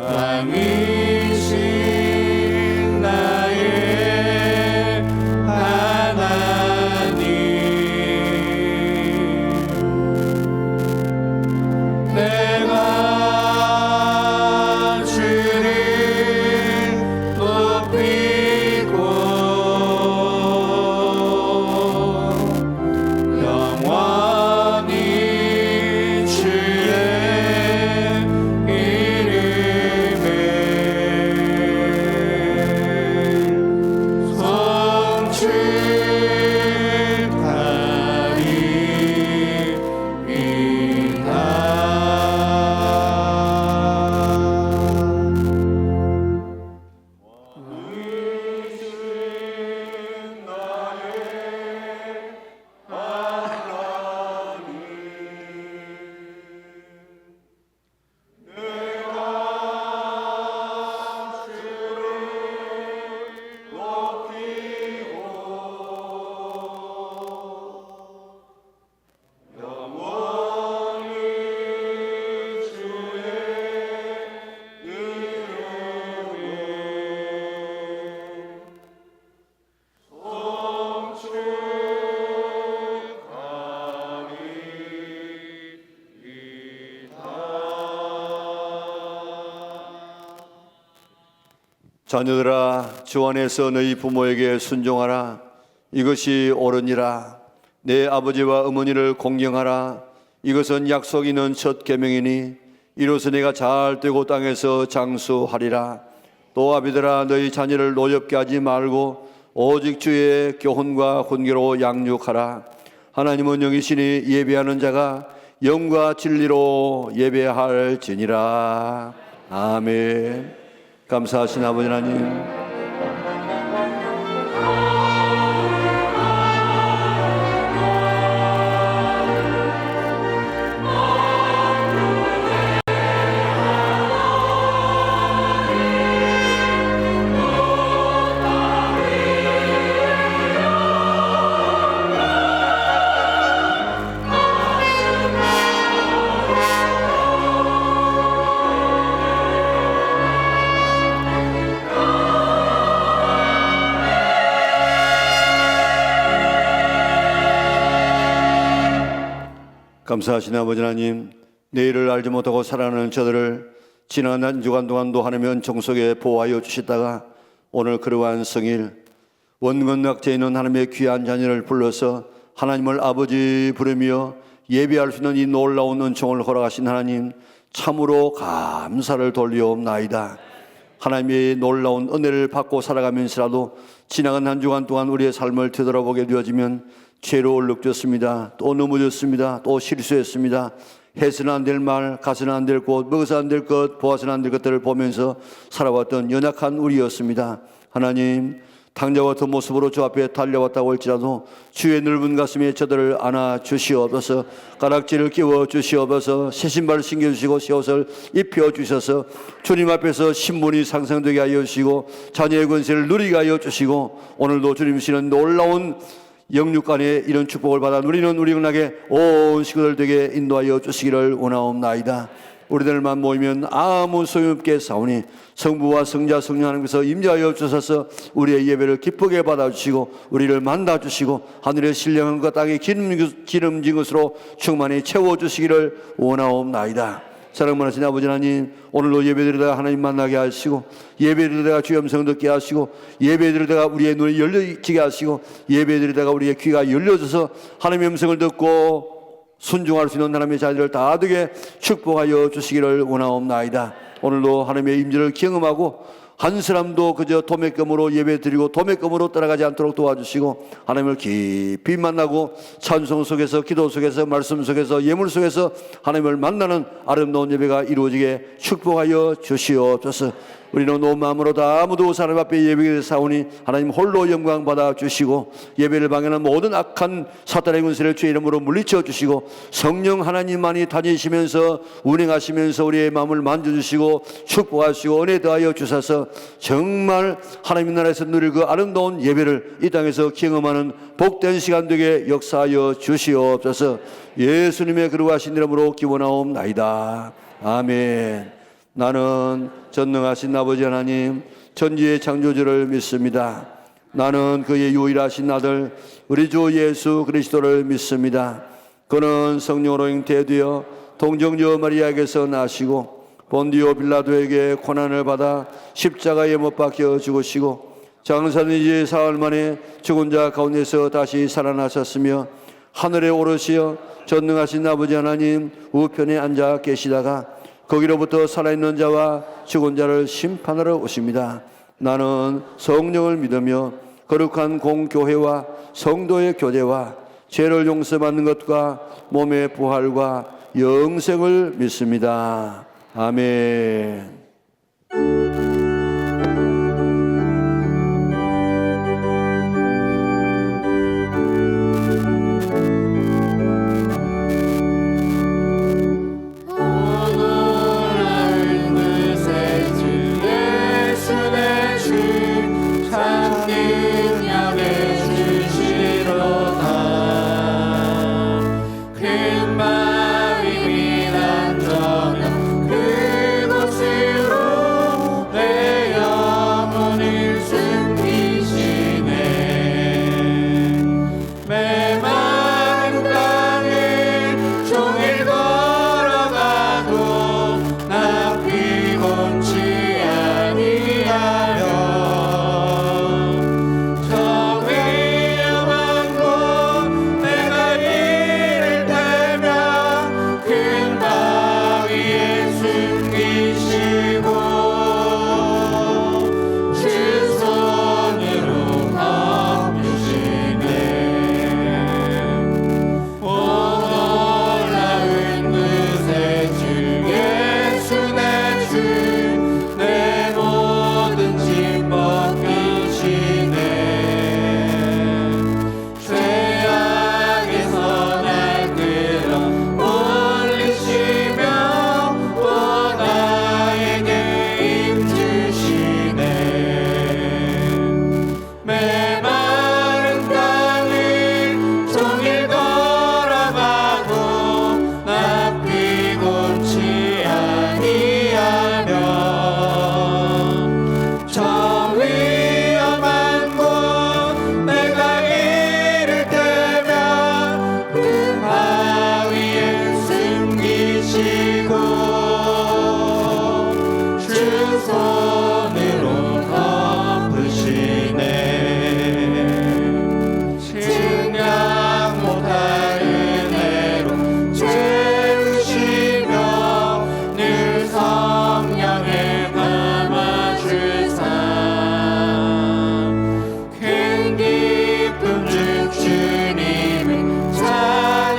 왕이신 나의 하나님, 내가 주를 높이고 영원히 주의 이름을 자녀들아, 주 안에서 너희 부모에게 순종하라. 이것이 옳으니라. 내 아버지와 어머니를 공경하라. 이것은 약속 있는 첫 계명이니 이로써 내가 잘 되고 땅에서 장수하리라. 또 아비들아, 너희 자녀를 노엽게 하지 말고 오직 주의 교훈과 훈계로 양육하라. 하나님은 영이시니 예배하는 자가 영과 진리로 예배할지니라. 아멘. 감사하신 아버지 하나님, 감사하신 아버지 하나님, 내일을 알지 못하고 살아가는 저들을 지난 한 주간 동안도 하나님의 은총 속에 보호하여 주시다가 오늘 그러한 성일 원근낙지에 있는 하나님의 귀한 자녀를 불러서 하나님을 아버지 부르며 예배할 수 있는 이 놀라운 은총을 허락하신 하나님, 참으로 감사를 돌리옵나이다. 하나님의 놀라운 은혜를 받고 살아가면서라도 지나간 한 주간 동안 우리의 삶을 되돌아보게 되어지면 죄로 얼룩졌습니다. 또 넘어졌습니다. 또 실수했습니다. 해서는 안 될 말, 가서는 안 될 곳, 먹어서 안 될 것, 보아서는 안 될 것들을 보면서 살아왔던 연약한 우리였습니다. 하나님, 당자와 같은 모습으로 주 앞에 달려왔다고 할지라도 주의 넓은 가슴에 저들을 안아 주시옵소서. 가락지를 끼워 주시옵소서. 새 신발을 신겨주시고 새 옷을 입혀주셔서 주님 앞에서 신분이 상승되게 하여 주시고 자녀의 권세를 누리게 하여 주시고 오늘도 주님 시는 놀라운 영육간에 이런 축복을 받아 누리는 우리 영락의 온 식구들 되게 인도하여 주시기를 원하옵나이다. 우리들만 모이면 아무 소용없게 싸우니 성부와 성자 성령 하나님께서 임재하여 주셔서 우리의 예배를 기쁘게 받아주시고 우리를 만나주시고 하늘의 신령한 것 땅에 기름진 것으로 충만히 채워주시기를 원하옵나이다. 사랑 많으신 아버지 하나님, 오늘도 예배드리다가 하나님 만나게 하시고 예배드리다가 주의 음성 듣게 하시고 예배드리다가 우리의 눈이 열려지게 하시고 예배드리다가 우리의 귀가 열려져서 하나님의 음성을 듣고 순종할 수 있는 하나님의 자녀를 다 되게 축복하여 주시기를 원하옵나이다. 오늘도 하나님의 임재를 경험하고 한 사람도 그저 도매금으로 예배드리고 도매금으로 따라가지 않도록 도와주시고 하나님을 깊이 만나고 찬송 속에서 기도 속에서 말씀 속에서 예물 속에서 하나님을 만나는 아름다운 예배가 이루어지게 축복하여 주시옵소서. 우리는 온 마음으로 다 아무도 사람 앞에 예배에 사오니 하나님 홀로 영광 받아 주시고 예배를 방해하는 모든 악한 사탄의 군세를 주의 이름으로 물리쳐 주시고 성령 하나님만이 다니시면서 운행하시면서 우리의 마음을 만져주시고 축복하시고 은혜 더하여 주셔서 정말 하나님 나라에서 누릴 그 아름다운 예배를 이 땅에서 경험하는 복된 시간 되게 역사하여 주시옵소서. 예수님의 거룩하신 이름으로 기원하옵나이다. 아멘. 나는 전능하신 아버지 하나님 천지의 창조주를 믿습니다. 나는 그의 유일하신 아들 우리 주 예수 그리스도를 믿습니다. 그는 성령으로 잉태되어 동정녀 마리아에게서 나시고 본디오 빌라도에게 고난을 받아 십자가에 못 박혀 죽으시고 장사된 지 사흘 만에 죽은 자 가운데서 다시 살아나셨으며 하늘에 오르시어 전능하신 아버지 하나님 우편에 앉아 계시다가 거기로부터 살아있는 자와 죽은 자를 심판하러 오십니다. 나는 성령을 믿으며 거룩한 공교회와 성도의 교제와 죄를 용서받는 것과 몸의 부활과 영생을 믿습니다. 아멘.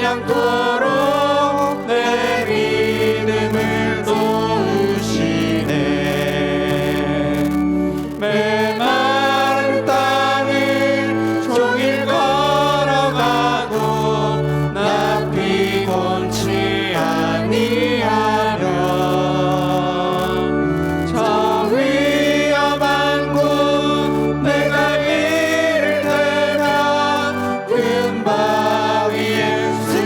주 예수님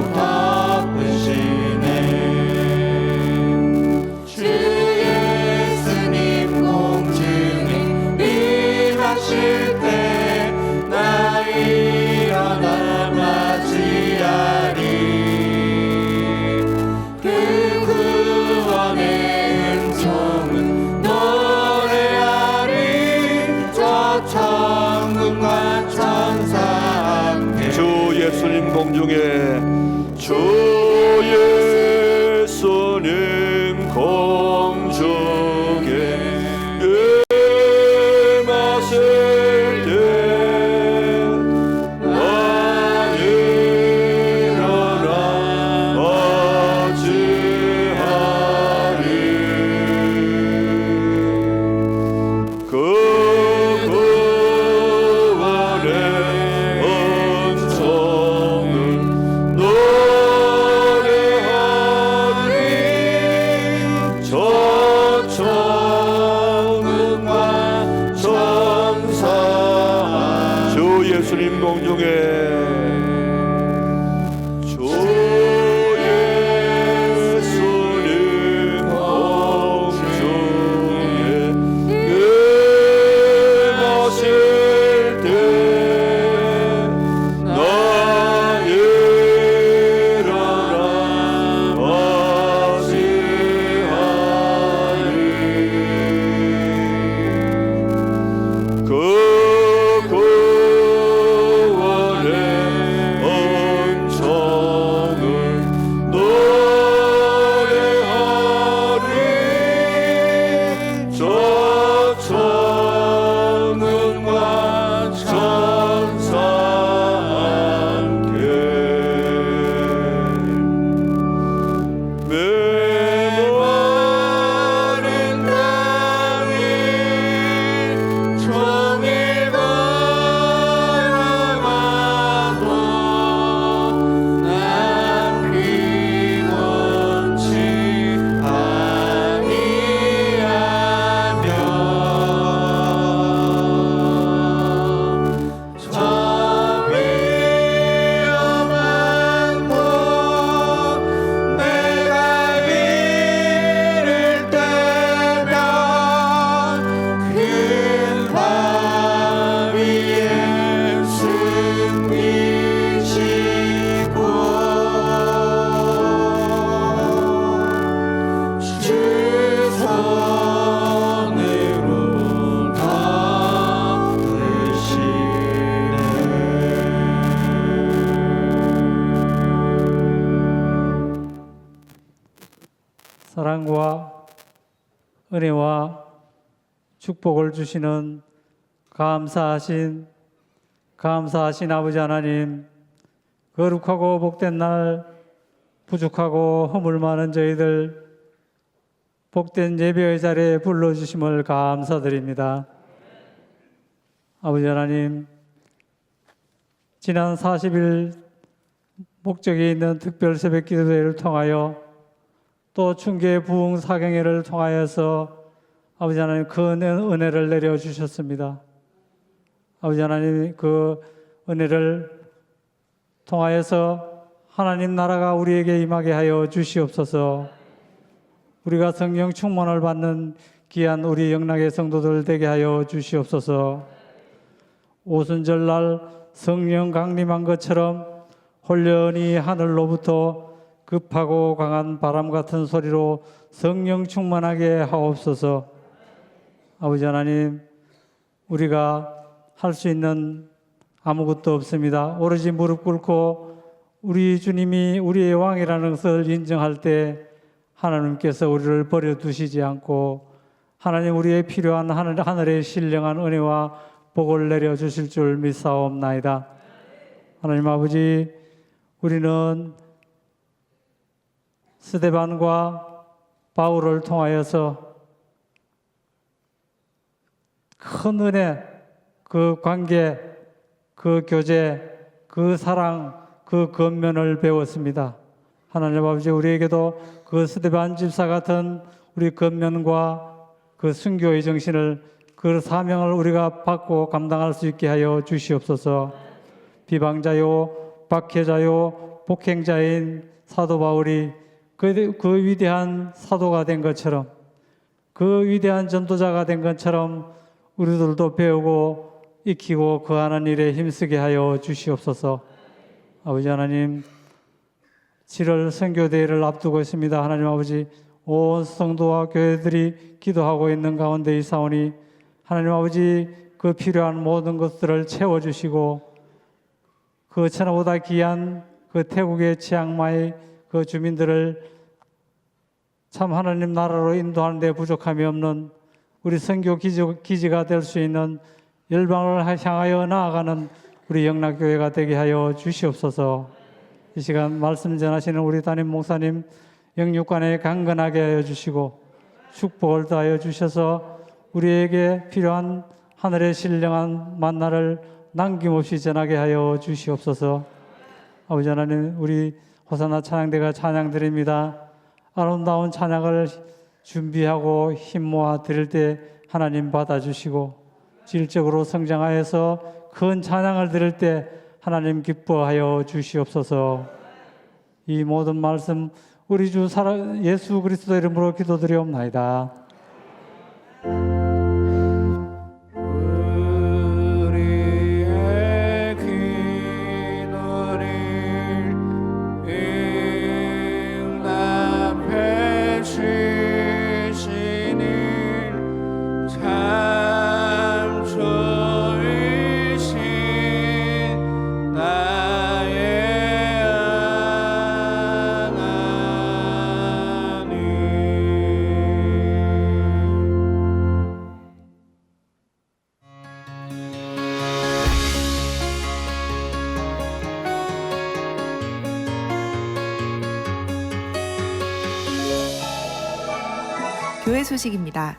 공중에 임하실 때 나 일어나 맞이하리. 그 구원의 은총은 사랑과 은혜와 축복을 주시는 감사하신 아버지 하나님, 거룩하고 복된 날, 부족하고 허물 많은 저희들 복된 예배의 자리에 불러주심을 감사드립니다. 아버지 하나님, 지난 40일 목적이 있는 특별 새벽 기도회를 통하여 또 충계 부흥 사경회를 통하여서 아버지 하나님 큰 은혜를 내려주셨습니다. 아버지 하나님, 그 은혜를 통하여서 하나님 나라가 우리에게 임하게 하여 주시옵소서. 우리가 성령 충만을 받는 귀한 우리 영락의 성도들 되게 하여 주시옵소서. 오순절날 성령 강림한 것처럼 홀련히 하늘로부터 급하고 강한 바람 같은 소리로 성령 충만하게 하옵소서. 아버지 하나님, 우리가 할 수 있는 아무것도 없습니다. 오로지 무릎 꿇고 우리 주님이 우리의 왕이라는 것을 인정할 때 하나님께서 우리를 버려두시지 않고 하나님 우리의 필요한 하늘의 신령한 은혜와 복을 내려주실 줄 믿사옵나이다. 하나님 아버지, 우리는 스데반과 바울을 통하여서 큰 은혜, 그 관계, 그 교제, 그 사랑, 그 권면을 배웠습니다. 하나님 아버지, 우리에게도 그 스데반 집사 같은 우리 권면과 그 순교의 정신을, 그 사명을 우리가 받고 감당할 수 있게 하여 주시옵소서. 비방자요, 박해자요, 폭행자인 사도 바울이 그 위대한 사도가 된 것처럼, 그 위대한 전도자가 된 것처럼 우리들도 배우고 익히고 거하는 일에 힘쓰게 하여 주시옵소서. 아버지 하나님, 7월 선교대회를 앞두고 있습니다. 하나님 아버지, 온 성도와 교회들이 기도하고 있는 가운데 있사오니 하나님 아버지, 그 필요한 모든 것들을 채워주시고 그 천하보다 귀한 그 태국의 치앙마이 그 주민들을 참 하나님 나라로 인도하는 데 부족함이 없는 우리 선교 기지가 될 수 있는 열방을 향하여 나아가는 우리 영락교회가 되게 하여 주시옵소서. 이 시간 말씀 전하시는 우리 담임 목사님 영육간에 강건하게 하여 주시고 축복을 더하여 주셔서 우리에게 필요한 하늘의 신령한 만나를 남김없이 전하게 하여 주시옵소서. 아버지 하나님, 우리 호산나 찬양대가 찬양드립니다. 아름다운 찬양을 준비하고 힘 모아 드릴 때 하나님 받아주시고 질적으로 성장하여서 큰 찬양을 드릴 때 하나님 기뻐하여 주시옵소서. 이 모든 말씀 우리 주 예수 그리스도 이름으로 기도드리옵나이다. 우리의 기도를 응답해 주시니 참 좋으신 나의 하나님. 교회 소식입니다.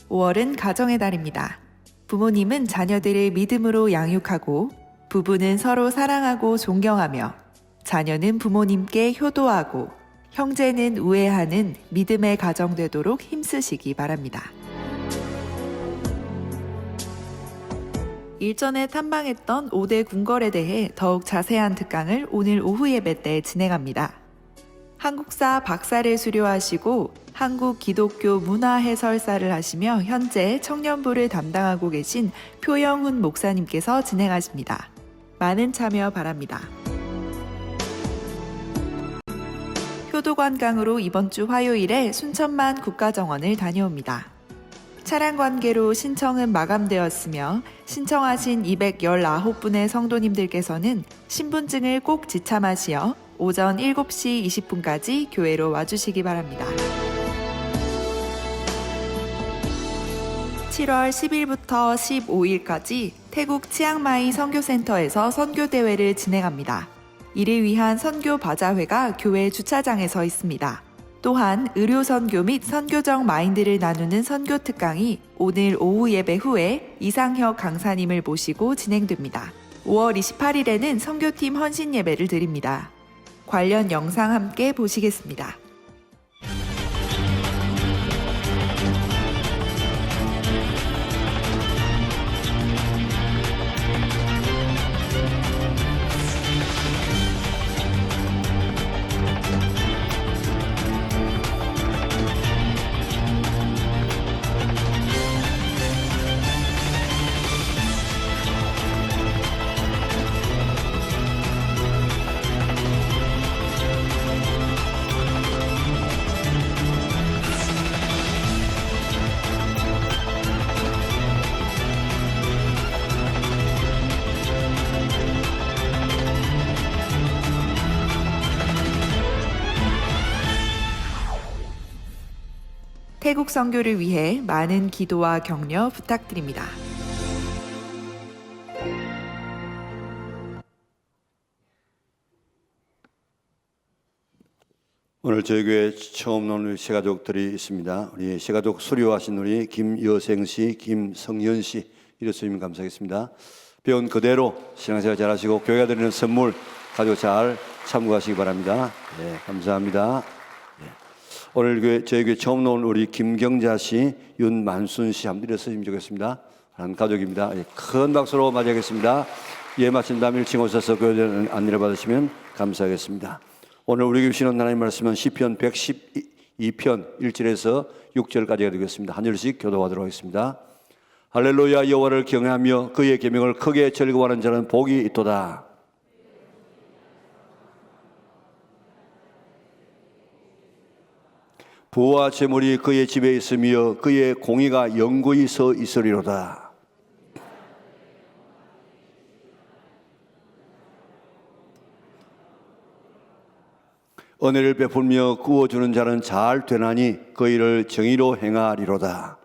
5월은 가정의 달입니다. 부모님은 자녀들을 믿음으로 양육하고, 부부는 서로 사랑하고 존경하며, 자녀는 부모님께 효도하고, 형제는 우애하는 믿음의 가정 되도록 힘쓰시기 바랍니다. 일전에 탐방했던 5대 궁궐에 대해 더욱 자세한 특강을 오늘 오후 예배 때 진행합니다. 한국사 박사를 수료하시고 한국 기독교 문화 해설사를 하시며 현재 청년부를 담당하고 계신 표영훈 목사님께서 진행하십니다. 많은 참여 바랍니다. 효도관광으로 이번 주 화요일에 순천만 국가정원을 다녀옵니다. 차량 관계로 신청은 마감되었으며 신청하신 219분의 성도님들께서는 신분증을 꼭 지참하시어 오전 7시 20분까지 교회로 와주시기 바랍니다. 7월 10일부터 15일까지 태국 치앙마이 선교센터에서 선교대회를 진행합니다. 이를 위한 선교 바자회가 교회 주차장에서 있습니다. 또한 의료 선교 및 선교적 마인드를 나누는 선교 특강이 오늘 오후 예배 후에 이상혁 강사님을 모시고 진행됩니다. 5월 28일에는 선교팀 헌신 예배를 드립니다. 관련 영상 함께 보시겠습니다. 태국 선교를 위해 많은 기도와 격려 부탁드립니다. 오늘 저희 교회 처음 온 우리 새가족들이 있습니다. 우리 새가족 수료하신 우리 김여생 씨, 김성현 씨, 이랬으면 감사하겠습니다. 배운 그대로 신앙생활 잘하시고 교회가 드리는 선물 가지고 잘 참고하시기 바랍니다. 네, 감사합니다. 네. 오늘 저희 교회 처음 온 우리 김경자 씨, 윤만순 씨 한번 드렸으면 좋겠습니다. 한 가족입니다. 네, 큰 박수로 맞이하겠습니다. 예, 마친 다음 1층 오셔서 교회 안내를 받으시면 감사하겠습니다. 오늘 우리 교회 신원 하나님 말씀은 시편 112편 1절에서 6절까지가 되겠습니다. 한 절씩 교도하도록 하겠습니다. 할렐루야. 여호와를 경외하며 그의 계명을 크게 즐거워하는 자는 복이 있도다. 부와 재물이 그의 집에 있으며 그의 공의가 영구히 서 있으리로다. 은혜를 베풀며 구워주는 자는 잘 되나니 그 일을 정의로 행하리로다.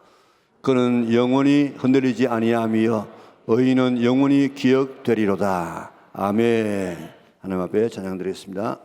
그는 영원히 흔들리지 아니하며 의인은 영원히 기억되리로다. 아멘. 하나님 앞에 찬양드리겠습니다.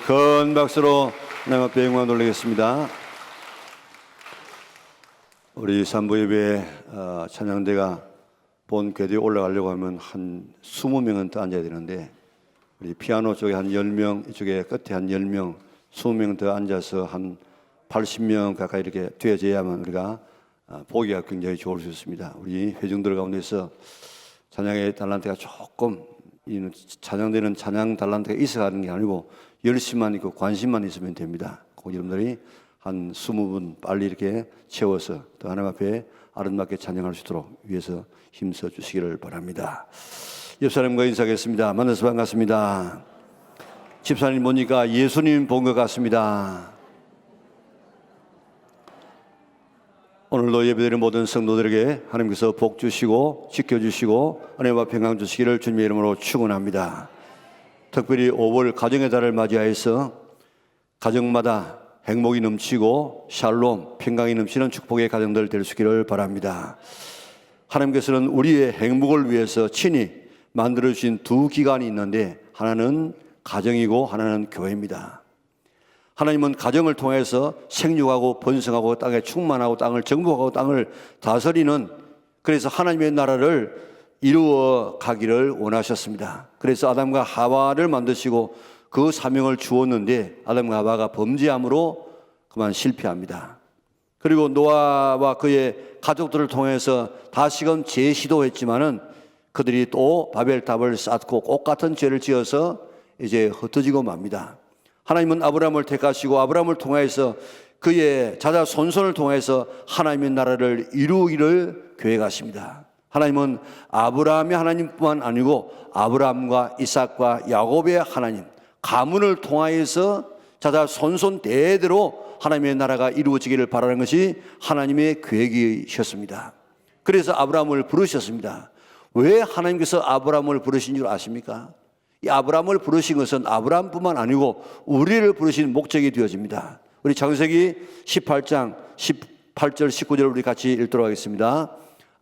큰 박수로 하나님 앞에 영광 돌리겠습니다. 우리 산부 예배 찬양대가 본 궤도에 올라가려고 하면 한 20명은 더 앉아야 되는데 우리 피아노 쪽에 한 10명, 이쪽에 끝에 한 10명, 20명 더 앉아서 한 80명 가까이 이렇게 되어져야만 우리가 보기가 굉장히 좋을 수 있습니다. 우리 회중들 가운데서 찬양의 달란트가 조금 찬양되는 찬양 달란트가 있어가는 게 아니고 열심만 있고 관심만 있으면 됩니다. 꼭 여러분들이 한 20분 빨리 이렇게 채워서 또 하나님 앞에 아름답게 찬양할 수 있도록 위해서 힘써 주시기를 바랍니다. 옆 사람과 인사하겠습니다. 만나서 반갑습니다. 집사님 보니까 예수님 본 것 같습니다. 오늘도 예배드리는 모든 성도들에게 하나님께서 복 주시고 지켜주시고 은혜와 평강 주시기를 주님의 이름으로 축원합니다. 특별히 5월 가정의 달을 맞이하여서 가정마다 행복이 넘치고 샬롬, 평강이 넘치는 축복의 가정들 될 수 있기를 바랍니다. 하나님께서는 우리의 행복을 위해서 친히 만들어주신 두 기관이 있는데 하나는 가정이고 하나는 교회입니다. 하나님은 가정을 통해서 생육하고 번성하고 땅에 충만하고 땅을 정복하고 땅을 다스리는, 그래서 하나님의 나라를 이루어 가기를 원하셨습니다. 그래서 아담과 하와를 만드시고 그 사명을 주었는데 아담과 하와가 범죄함으로 그만 실패합니다. 그리고 노아와 그의 가족들을 통해서 다시금 재시도했지만은 그들이 또 바벨탑을 쌓고 똑같은 죄를 지어서 이제 흩어지고 맙니다. 하나님은 아브라함을 택하시고 아브라함을 통해서 그의 자자손손을 통해서 하나님의 나라를 이루기를 계획하십니다. 하나님은 아브라함의 하나님뿐만 아니고 아브라함과 이삭과 야곱의 하나님, 가문을 통하여서 자자손손 대대로 하나님의 나라가 이루어지기를 바라는 것이 하나님의 계획이셨습니다. 그래서 아브라함을 부르셨습니다. 왜 하나님께서 아브라함을 부르신 줄 아십니까? 이 아브라함을 부르신 것은 아브라함뿐만 아니고 우리를 부르신 목적이 되어집니다. 우리 창세기 18장 18절 19절 우리 같이 읽도록 하겠습니다.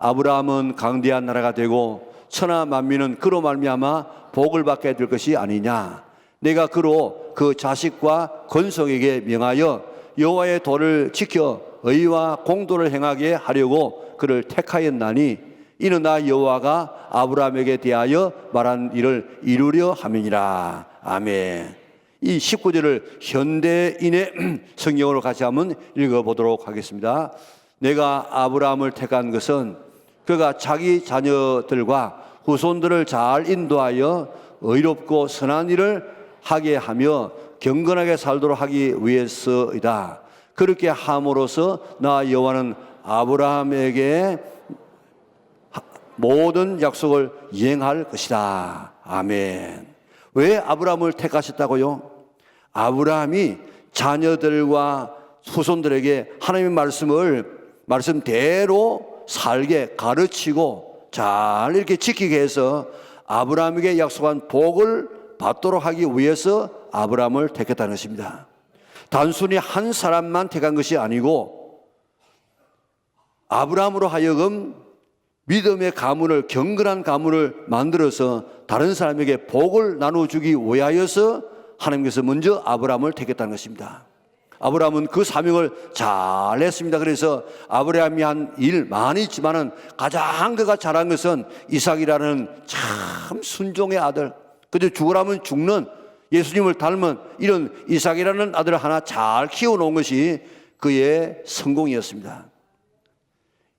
아브라함은 강대한 나라가 되고 천하 만민은 그로 말미암아 복을 받게 될 것이 아니냐. 내가 그로 그 자식과 건속에게 명하여 여호와의 도를 지켜 의와 공도를 행하게 하려고 그를 택하였나니 이는 나 여호와가 아브라함에게 대하여 말한 일을 이루려 함이니라. 아멘. 이 19절을 현대인의 성경으로 같이 한번 읽어보도록 하겠습니다. 내가 아브라함을 택한 것은 그가 자기 자녀들과 후손들을 잘 인도하여 의롭고 선한 일을 하게 하며 경건하게 살도록 하기 위해서이다. 그렇게 함으로써 나 여호와는 아브라함에게 모든 약속을 이행할 것이다. 아멘. 왜 아브라함을 택하셨다고요? 아브라함이 자녀들과 후손들에게 하나님의 말씀대로 살게 가르치고 잘 이렇게 지키게 해서 아브라함에게 약속한 복을 받도록 하기 위해서 아브라함을 택했다는 것입니다. 단순히 한 사람만 택한 것이 아니고 아브라함으로 하여금 믿음의 가문을, 경건한 가문을 만들어서 다른 사람에게 복을 나눠주기 위하여서 하나님께서 먼저 아브라함을 택했다는 것입니다. 아브라함은 그 사명을 잘 했습니다. 그래서 아브라함이 한 일 많이 있지만은 가장 그가 잘한 것은 이삭이라는 참 순종의 아들, 그저 죽으라면 죽는 예수님을 닮은 이런 이삭이라는 아들을 하나 잘 키워놓은 것이 그의 성공이었습니다.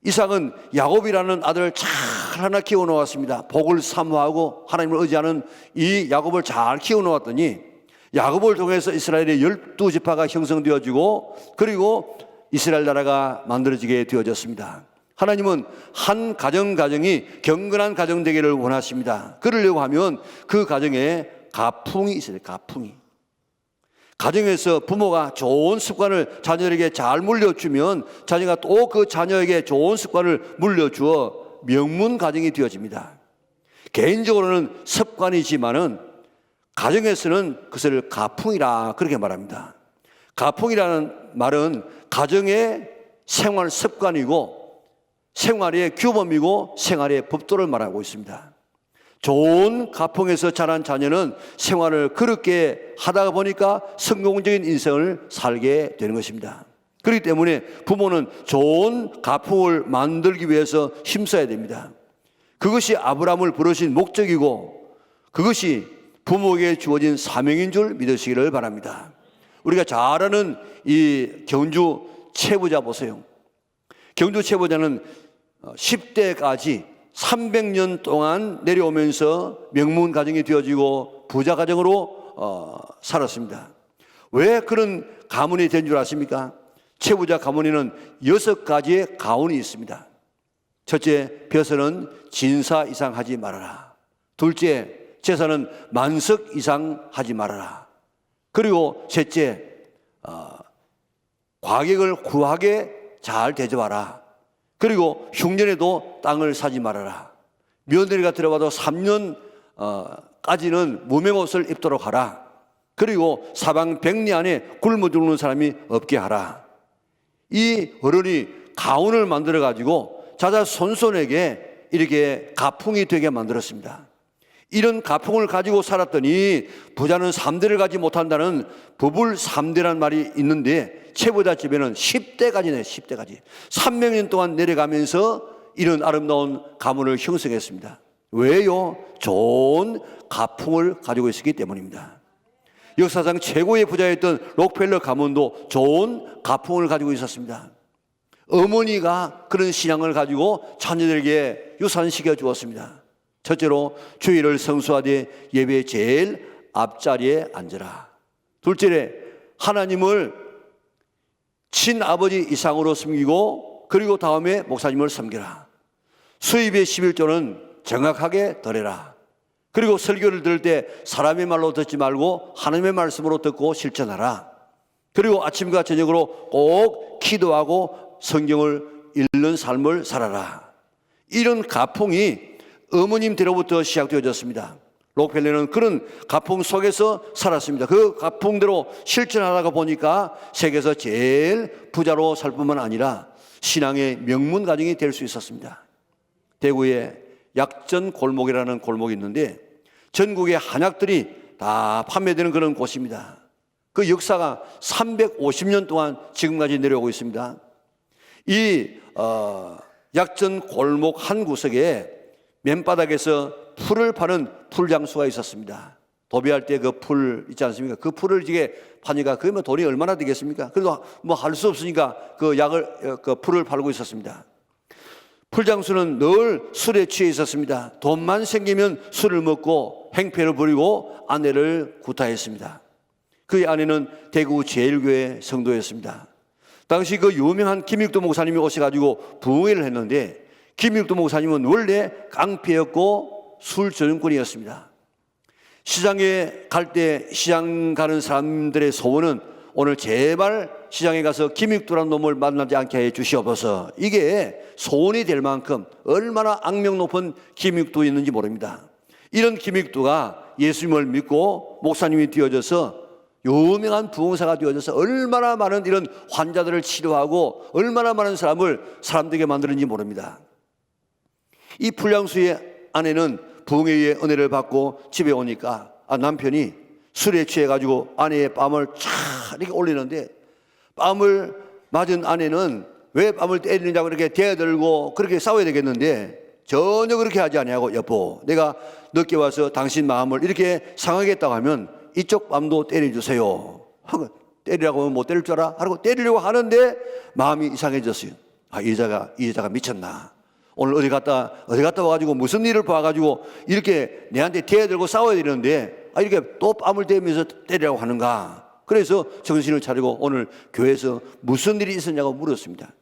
이삭은 야곱이라는 아들을 잘 하나 키워놓았습니다. 복을 사모하고 하나님을 의지하는 이 야곱을 잘 키워놓았더니 야곱을 통해서 이스라엘의 12지파가 형성되어지고 그리고 이스라엘 나라가 만들어지게 되어졌습니다. 하나님은 한 가정이 경건한 가정 되기를 원하십니다. 그러려고 하면 그 가정에 가풍이 있어야 돼요. 가풍이. 가정에서 부모가 좋은 습관을 자녀에게 잘 물려주면 자녀가 또 그 자녀에게 좋은 습관을 물려주어 명문 가정이 되어집니다. 개인적으로는 습관이지만은 가정에서는 그것을 가풍이라 그렇게 말합니다. 가풍이라는 말은 가정의 생활 습관이고 생활의 규범이고 생활의 법도를 말하고 있습니다. 좋은 가풍에서 자란 자녀는 생활을 그렇게 하다가 보니까 성공적인 인생을 살게 되는 것입니다. 그렇기 때문에 부모는 좋은 가풍을 만들기 위해서 힘써야 됩니다. 그것이 아브라함을 부르신 목적이고 그것이 부모에게 주어진 사명인 줄 믿으시기를 바랍니다. 우리가 잘 아는 이 경주 채부자 보세요. 경주 채부자는 10대까지 300년 동안 내려오면서 명문 가정이 되어지고 부자 가정으로 살았습니다. 왜 그런 가문이 된 줄 아십니까? 채부자 가문에는 6가지의 가훈이 있습니다. 첫째, 벼슬은 진사 이상 하지 말아라. 둘째, 제사는 만석 이상 하지 말아라. 그리고 셋째, 과객을 후하게 잘 대접하라. 그리고 흉년에도 땅을 사지 말아라. 며느리가 들어와도 3년까지는 무명옷을 입도록 하라. 그리고 사방 백리 안에 굶어 죽는 사람이 없게 하라. 이 어른이 가훈을 만들어 가지고 자자손손에게 이렇게 가풍이 되게 만들었습니다. 이런 가풍을 가지고 살았더니 부자는 3대를 가지 못한다는 부불 3대란 말이 있는데 채부자 집에는 10대까지네. 10대까지 300년 동안 내려가면서 이런 아름다운 가문을 형성했습니다. 왜요? 좋은 가풍을 가지고 있었기 때문입니다. 역사상 최고의 부자였던 록펠러 가문도 좋은 가풍을 가지고 있었습니다. 어머니가 그런 신앙을 가지고 자녀들에게 유산시켜 주었습니다. 첫째로 주일을 성수하되 예배의 제일 앞자리에 앉으라. 둘째로 하나님을 친아버지 이상으로 섬기고 그리고 다음에 목사님을 섬기라. 수입의 11조는 정확하게 드려라. 그리고 설교를 들을 때 사람의 말로 듣지 말고 하나님의 말씀으로 듣고 실천하라. 그리고 아침과 저녁으로 꼭 기도하고 성경을 읽는 삶을 살아라. 이런 가풍이 어머님 때로부터 시작되어졌습니다. 록펠러는 그런 가풍 속에서 살았습니다. 그 가풍대로 실천하다가 보니까 세계에서 제일 부자로 살 뿐만 아니라 신앙의 명문 가정이 될 수 있었습니다. 대구에 약전 골목이라는 골목이 있는데 전국의 한약들이 다 판매되는 그런 곳입니다. 그 역사가 350년 동안 지금까지 내려오고 있습니다. 이 약전 골목 한 구석에 맨바닥에서 풀을 파는 풀장수가 있었습니다. 도배할 때 그 풀 있지 않습니까? 그 풀을 이게 파니까 그러면 돈이 얼마나 되겠습니까? 그래도 뭐 할 수 없으니까 그 풀을 팔고 있었습니다. 풀장수는 늘 술에 취해 있었습니다. 돈만 생기면 술을 먹고 행패를 부리고 아내를 구타했습니다. 그의 아내는 대구 제일교회 성도였습니다. 당시 그 유명한 김익도 목사님이 오셔가지고 부흥회를 했는데 김익도 목사님은 원래 깡패였고 술저녁꾼이었습니다. 시장에 갈 때 시장 가는 사람들의 소원은 오늘 제발 시장에 가서 김익도라는 놈을 만나지 않게 해 주시옵소서. 이게 소원이 될 만큼 얼마나 악명 높은 김익도였는지 모릅니다. 이런 김익도가 예수님을 믿고 목사님이 되어져서 유명한 부흥사가 되어져서 얼마나 많은 이런 환자들을 치료하고 얼마나 많은 사람들에게 만드는지 모릅니다. 이 풀장수의 아내는 부흥회의 은혜를 받고 집에 오니까 남편이 술에 취해가지고 아내의 뺨을 촤 이렇게 올리는데 뺨을 맞은 아내는 왜 뺨을 때리느냐고 이렇게 대들고 그렇게 싸워야 되겠는데 전혀 그렇게 하지 아니하고 여보 내가 늦게 와서 당신 마음을 이렇게 상하겠다고 하면 이쪽 뺨도 때려주세요. 때리라고 하면 못 때릴 줄 알아? 하고 때리려고 하는데 마음이 이상해졌어요. 이 여자가 미쳤나? 오늘 어디 갔다 와가지고 무슨 일을 봐가지고 이렇게 내한테 대들고 싸워야 되는데 이렇게 또 뺨을 대면서 때리라고 하는가? 그래서 정신을 차리고 오늘 교회에서 무슨 일이 있었냐고 물었습니다.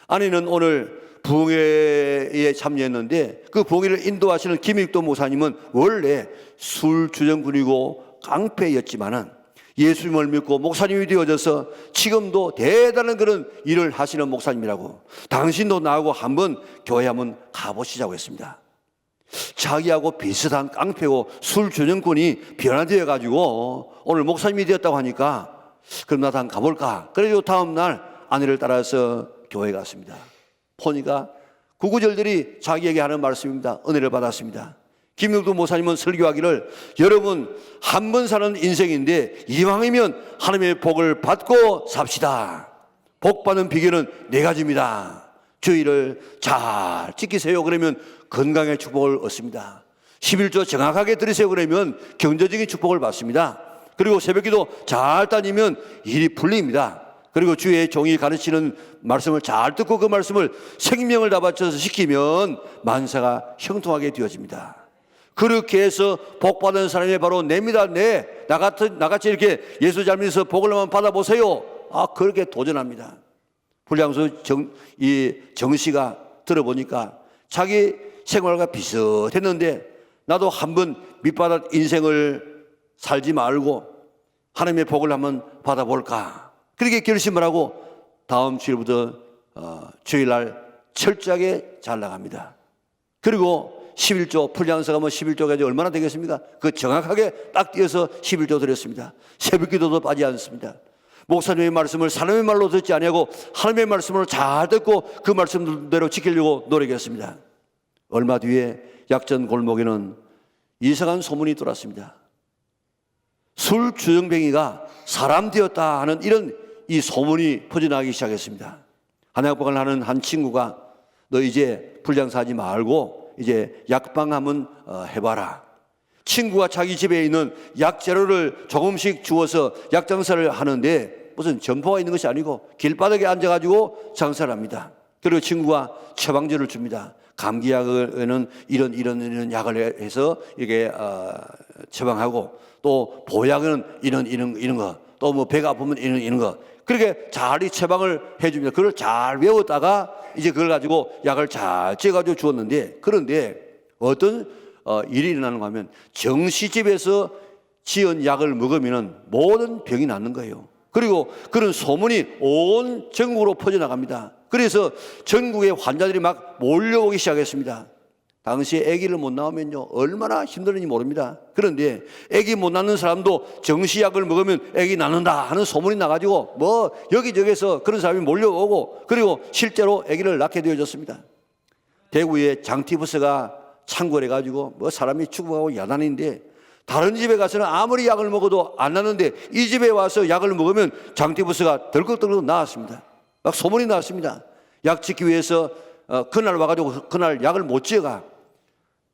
아내는 오늘 부흥회에 참여했는데 그 부흥회를 인도하시는 김익도 목사님은 원래 술주정꾼이고 깡패였지만은 예수님을 믿고 목사님이 되어져서 지금도 대단한 그런 일을 하시는 목사님이라고 당신도 나하고 한번 교회 한번 가보시자고 했습니다. 자기하고 비슷한 깡패고 술주정꾼이 변화되어 가지고 오늘 목사님이 되었다고 하니까 그럼 나도 한번 가볼까. 그래서 다음 날 아내를 따라서 교회에 갔습니다. 보니까 구구절들이 자기에게 하는 말씀입니다. 은혜를 받았습니다. 김용도 목사님은 설교하기를 여러분 한 번 사는 인생인데 이왕이면 하나님의 복을 받고 삽시다. 복 받는 비결은 4가지입니다. 주의를 잘 지키세요. 그러면 건강의 축복을 얻습니다. 11조 정확하게 들으세요. 그러면 경제적인 축복을 받습니다. 그리고 새벽기도 잘 다니면 일이 풀립니다. 그리고 주의 종이 가르치는 말씀을 잘 듣고 그 말씀을 생명을 다 바쳐서 지키면 만사가 형통하게 되어집니다. 그렇게 해서 복 받은 사람이 바로 냅니다. 나같이 이렇게 예수 잘 믿어서 복을 한번 받아보세요. 그렇게 도전합니다. 불량수 정씨가 들어보니까 자기 생활과 비슷했는데 나도 한번 밑바닥 인생을 살지 말고 하나님의 복을 한번 받아볼까. 그렇게 결심을 하고 다음 주일부터 주일날 철저하게 잘 나갑니다. 그리고 11조, 풀량서가 11조까지 얼마나 되겠습니까? 그 정확하게 딱 띄어서 11조 드렸습니다. 새벽기도도 빠지지 않습니다. 목사님의 말씀을 사람의 말로 듣지 아니하고 하나님의 말씀으로 잘 듣고 그 말씀대로 지키려고 노력했습니다. 얼마 뒤에 약전 골목에는 이상한 소문이 돌았습니다. 술 주정뱅이가 사람 되었다 하는 이런 이 소문이 퍼져나가기 시작했습니다. 한약방을 하는 한 친구가 너 이제 불량사하지 말고 이제 약방 한번 해봐라. 친구가 자기 집에 있는 약 재료를 조금씩 주어서 약 장사를 하는데 무슨 점포가 있는 것이 아니고 길바닥에 앉아가지고 장사를 합니다. 그리고 친구가 처방전을 줍니다. 감기약에는 이런 약을 해서 이게 처방하고 또 보약은 이런 거, 또 뭐 배가 아프면 이런 거, 그렇게 잘 처방을 해줍니다. 그걸 잘 외웠다가 이제 그걸 가지고 약을 잘 쪄가지고 주었는데, 그런데 어떤 일이 일어나는가 하면 정시집에서 지은 약을 먹으면 모든 병이 낫는 거예요. 그리고 그런 소문이 온 전국으로 퍼져나갑니다. 그래서 전국의 환자들이 막 몰려오기 시작했습니다. 당시에 아기를 못 낳으면요 얼마나 힘들는지 모릅니다. 그런데 아기 못 낳는 사람도 정시약을 먹으면 아기 낳는다 하는 소문이 나가지고 뭐 여기저기서 그런 사람이 몰려오고, 그리고 실제로 아기를 낳게 되어졌습니다. 대구에 장티푸스가 창궐해 가지고 뭐 사람이 죽어가고 야단인데, 다른 집에 가서는 아무리 약을 먹어도 안 나는데 이 집에 와서 약을 먹으면 장티푸스가 덜컥덜컥 나왔습니다. 막 소문이 났습니다. 약 짓기 위해서 그날 와가지고 그날 약을 못 지어가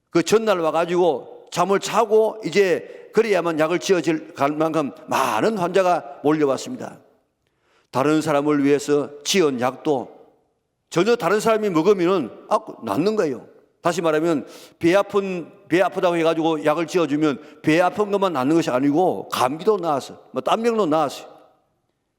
그 전날 와가지고 잠을 자고 이제 그래야만 약을 지어질 만큼 많은 환자가 몰려왔습니다. 다른 사람을 위해서 지은 약도 전혀 다른 사람이 먹으면 낫는 거예요. 다시 말하면 배 아프다고 해가지고 약을 지어주면 배 아픈 것만 낫는 것이 아니고 감기도 나았어, 뭐 땀병도 나았어요.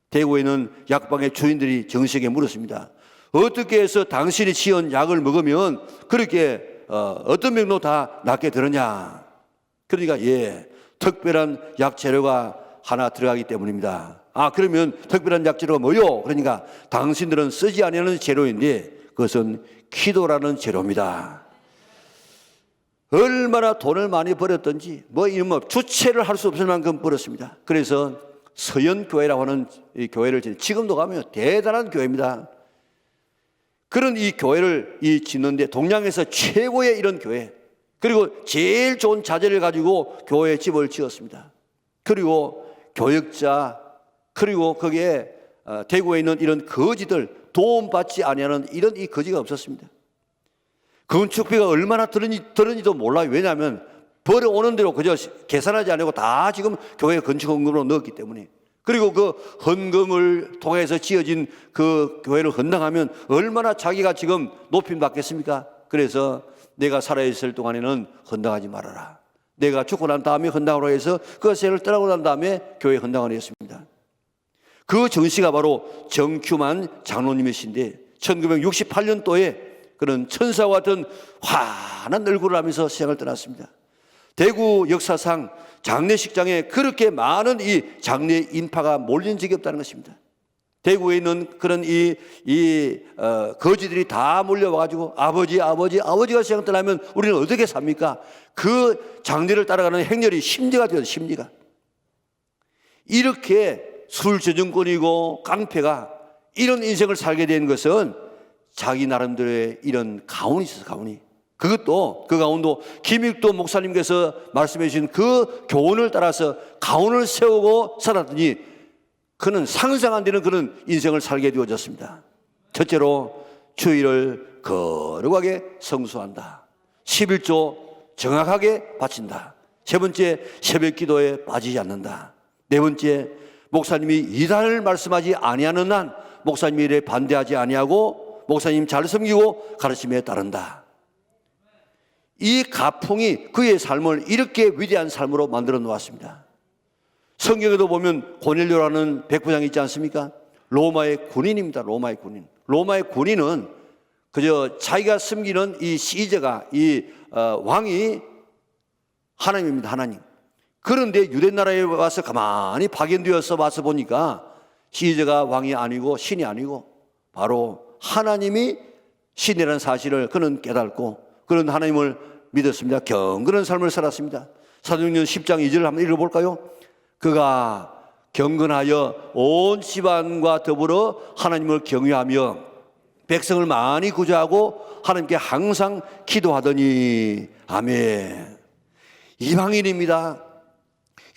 대구에 있는 약방의 주인들이 정식에 물었습니다. 어떻게 해서 당신이 지은 약을 먹으면 그렇게 어떤 병도 다 낫게 되느냐? 그러니까 특별한 약 재료가 하나 들어가기 때문입니다. 그러면 특별한 약 재료가 뭐요? 그러니까 당신들은 쓰지 아니하는 재료인데 그것은 기도라는 재료입니다. 얼마나 돈을 많이 벌었던지 주체를 할 수 없을 만큼 벌었습니다. 그래서 서연교회라고 하는 이 교회를 지금도 가면 대단한 교회입니다. 그런 이 교회를 짓는데 동양에서 최고의 이런 교회, 그리고 제일 좋은 자재를 가지고 교회 집을 지었습니다. 그리고 교역자, 그리고 거기에 대구에 있는 이런 거지들 도움받지 아니하는 이런 이 거지가 없었습니다. 건축비가 얼마나 들었는지도 몰라요. 왜냐하면 벌어오는 대로 그저 계산하지 않고 다 지금 교회 건축 헌금으로 넣었기 때문에. 그리고 그 헌금을 통해서 지어진 그 교회를 헌당하면 얼마나 자기가 지금 높임 받겠습니까? 그래서 내가 살아있을 동안에는 헌당하지 말아라. 내가 죽고 난 다음에 헌당으로 해서 그 세를 떠나고 난 다음에 교회 헌당을 했습니다. 그 정씨가 바로 정큐만 장로님이신데 1968년도에 그런 천사와 같은 환한 얼굴을 하면서 세상을 떠났습니다. 대구 역사상 장례식장에 그렇게 많은 이 장례 인파가 몰린 적이 없다는 것입니다. 대구에 있는 그런 거지들이 다 몰려와가지고 아버지가 세상 떠나면 우리는 어떻게 삽니까? 그 장례를 따라가는 행렬이 심리가 되어서 심리가. 이렇게 술저증권이고 깡패가 이런 인생을 살게 된 것은 자기 나름대로의 이런 가훈이 있어서 가훈이. 그것도 그 가운데 김익도 목사님께서 말씀해 주신 그 교훈을 따라서 가훈을 세우고 살았더니 그는 상상 안 되는 그런 인생을 살게 되어졌습니다. 첫째로 주일을 거룩하게 성수한다. 11조 정확하게 바친다. 세 번째, 새벽 기도에 빠지지 않는다. 네 번째, 목사님이 이단을 말씀하지 아니하는 한 목사님 일에 반대하지 아니하고 목사님 잘 섬기고 가르침에 따른다. 이 가풍이 그의 삶을 이렇게 위대한 삶으로 만들어 놓았습니다. 성경에도 보면 고넬료라는 백부장이 있지 않습니까? 로마의 군인입니다. 로마의 군인. 로마의 군인은 그저 자기가 섬기는 이 시저가, 왕이 하나님입니다. 하나님. 그런데 유대 나라에 와서 가만히 파견되어서 와서 보니까 시저가 왕이 아니고 신이 아니고 바로 하나님이 신이라는 사실을 그는 깨닫고 그런 하나님을 믿었습니다. 경건한 삶을 살았습니다. 사도행전 10장 2절을 한번 읽어볼까요? 그가 경건하여 온 집안과 더불어 하나님을 경외하며 백성을 많이 구제하고 하나님께 항상 기도하더니 아멘. 이방인입니다.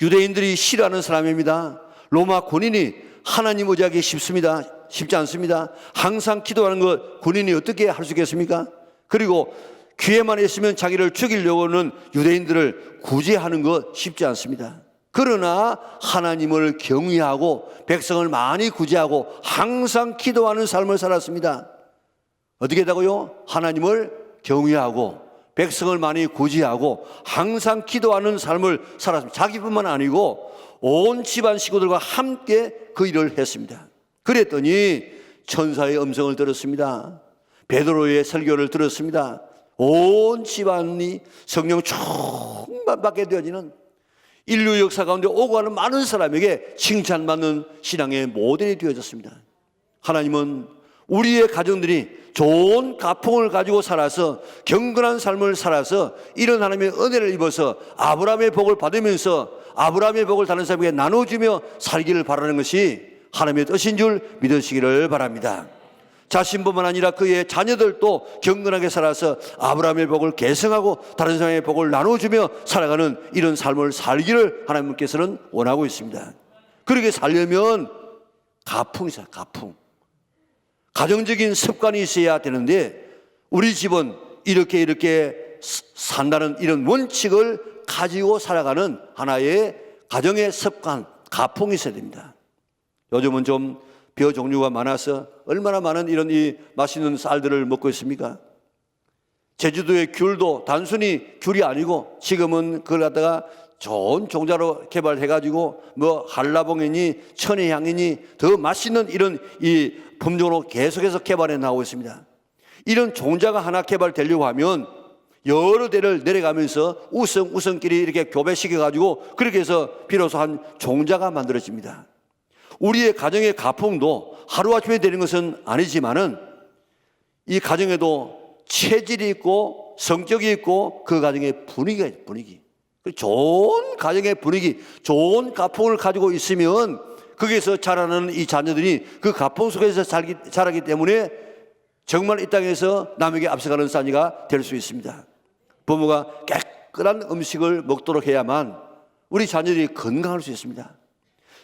유대인들이 싫어하는 사람입니다. 로마 군인이 하나님 의지하기 쉽습니다. 쉽지 않습니다. 항상 기도하는 것 군인이 어떻게 할 수 있겠습니까? 그리고 기회만 있으면 자기를 죽이려고는 유대인들을 구제하는 것 쉽지 않습니다. 그러나 하나님을 경외하고 백성을 많이 구제하고 항상 기도하는 삶을 살았습니다. 어떻게 했다고요? 하나님을 경외하고 백성을 많이 구제하고 항상 기도하는 삶을 살았습니다. 자기뿐만 아니고 온 집안 식구들과 함께 그 일을 했습니다. 그랬더니 천사의 음성을 들었습니다. 베드로의 설교를 들었습니다. 온 집안이 성령 충만받게 되어지는 인류 역사 가운데 오고 가는 많은 사람에게 칭찬받는 신앙의 모델이 되어졌습니다. 하나님은 우리의 가정들이 좋은 가풍을 가지고 살아서 경건한 삶을 살아서 이런 하나님의 은혜를 입어서 아브라함의 복을 받으면서 아브라함의 복을 다른 사람에게 나눠주며 살기를 바라는 것이 하나님의 뜻인 줄 믿으시기를 바랍니다. 자신뿐만 아니라 그의 자녀들도 경건하게 살아서 아브라함의 복을 계승하고 다른 사람의 복을 나눠주며 살아가는 이런 삶을 살기를 하나님께서는 원하고 있습니다. 그렇게 살려면 가풍이 있어요. 가풍. 가정적인 습관이 있어야 되는데 우리 집은 이렇게 산다는 이런 원칙을 가지고 살아가는 하나의 가정의 습관, 가풍이 있어야 됩니다. 요즘은 좀 벼 종류가 많아서 얼마나 많은 이런 이 맛있는 쌀들을 먹고 있습니까? 제주도의 귤도 단순히 귤이 아니고 지금은 그걸 갖다가 좋은 종자로 개발해가지고 뭐 한라봉이니 천혜향이니 더 맛있는 이런 이 품종으로 계속해서 개발해 나오고 있습니다. 이런 종자가 하나 개발되려고 하면 여러 대를 내려가면서 우성끼리 이렇게 교배시켜가지고 그렇게 해서 비로소 한 종자가 만들어집니다. 우리의 가정의 가풍도 하루아침에 되는 것은 아니지만은 이 가정에도 체질이 있고 성격이 있고 그 가정의 분위기가 있어요. 분위기. 좋은 가정의 분위기, 좋은 가풍을 가지고 있으면 거기에서 자라는 이 자녀들이 그 가풍 속에서 자라기 때문에 정말 이 땅에서 남에게 앞서가는 산이가 될 수 있습니다. 부모가 깨끗한 음식을 먹도록 해야만 우리 자녀들이 건강할 수 있습니다.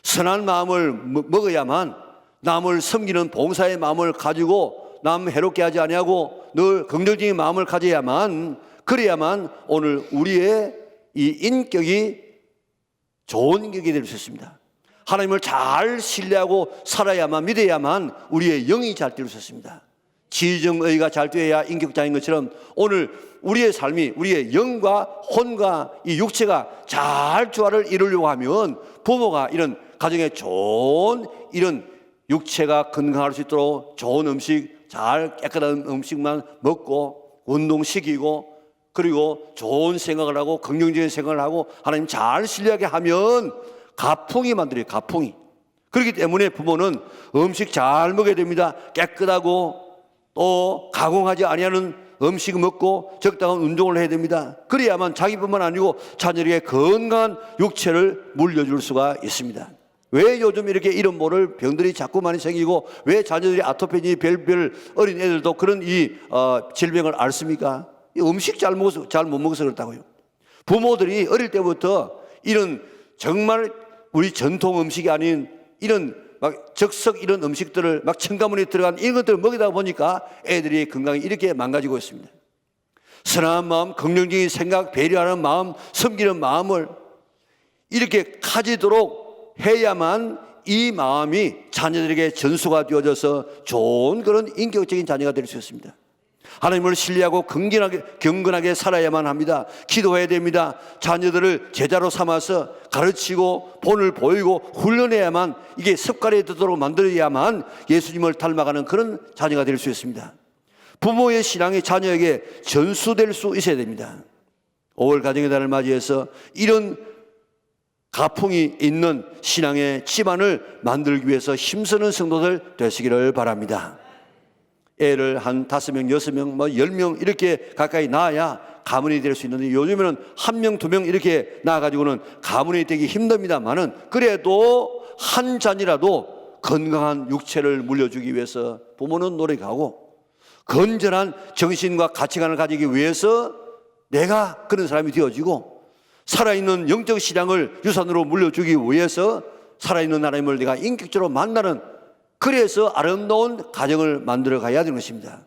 선한 마음을 먹어야만 남을 섬기는 봉사의 마음을 가지고 남 해롭게 하지 아니하고 늘 긍정적인 마음을 가져야만 그래야만 오늘 우리의 이 인격이 좋은 인격이 될 수 있습니다. 하나님을 잘 신뢰하고 살아야만 믿어야만 우리의 영이 잘 될 수 있습니다. 지정의가 잘 되어야 인격자인 것처럼 오늘 우리의 삶이 우리의 영과 혼과 이 육체가 잘 조화를 이루려고 하면 부모가 이런 가정에 좋은 이런 육체가 건강할 수 있도록 좋은 음식, 잘 깨끗한 음식만 먹고 운동시키고 그리고 좋은 생각을 하고 긍정적인 생각을 하고 하나님 잘 신뢰하게 하면 가풍이 만들어요. 가풍이. 그렇기 때문에 부모는 음식 잘 먹어야 됩니다. 깨끗하고 또 가공하지 아니하는 음식을 먹고 적당한 운동을 해야 됩니다. 그래야만 자기뿐만 아니고 자녀에게 건강한 육체를 물려줄 수가 있습니다. 왜 요즘 이렇게 이런 모를 병들이 자꾸 많이 생기고 왜 자녀들이 아토피니 별별 어린 애들도 그런 이 질병을 앓습니까? 음식 잘 못 먹어서 그렇다고요. 부모들이 어릴 때부터 이런 정말 우리 전통 음식이 아닌 이런 막 적석 이런 음식들을 막 첨가물이 들어간 이런 것들을 먹이다 보니까 애들이 건강이 이렇게 망가지고 있습니다. 선한 마음, 긍정적인 생각, 배려하는 마음, 섬기는 마음을 이렇게 가지도록 해야만 이 마음이 자녀들에게 전수가 되어져서 좋은 그런 인격적인 자녀가 될 수 있습니다. 하나님을 신뢰하고 경건하게 살아야만 합니다. 기도해야 됩니다. 자녀들을 제자로 삼아서 가르치고 본을 보이고 훈련해야만, 이게 습관이 되도록 만들어야만 예수님을 닮아가는 그런 자녀가 될 수 있습니다. 부모의 신앙이 자녀에게 전수될 수 있어야 됩니다. 5월 가정의 달을 맞이해서 이런 가풍이 있는 신앙의 집안을 만들기 위해서 힘쓰는 성도들 되시기를 바랍니다. 애를 한 5명, 6명, 10명 이렇게 가까이 낳아야 가문이 될 수 있는데, 요즘에는 1명, 2명 이렇게 낳아가지고는 가문이 되기 힘듭니다만은, 그래도 한 잔이라도 건강한 육체를 물려주기 위해서 부모는 노력하고, 건전한 정신과 가치관을 가지기 위해서 내가 그런 사람이 되어지고, 살아있는 영적 신앙을 유산으로 물려주기 위해서 살아있는 하나님을 내가 인격적으로 만나는, 그래서 아름다운 가정을 만들어 가야 되는 것입니다.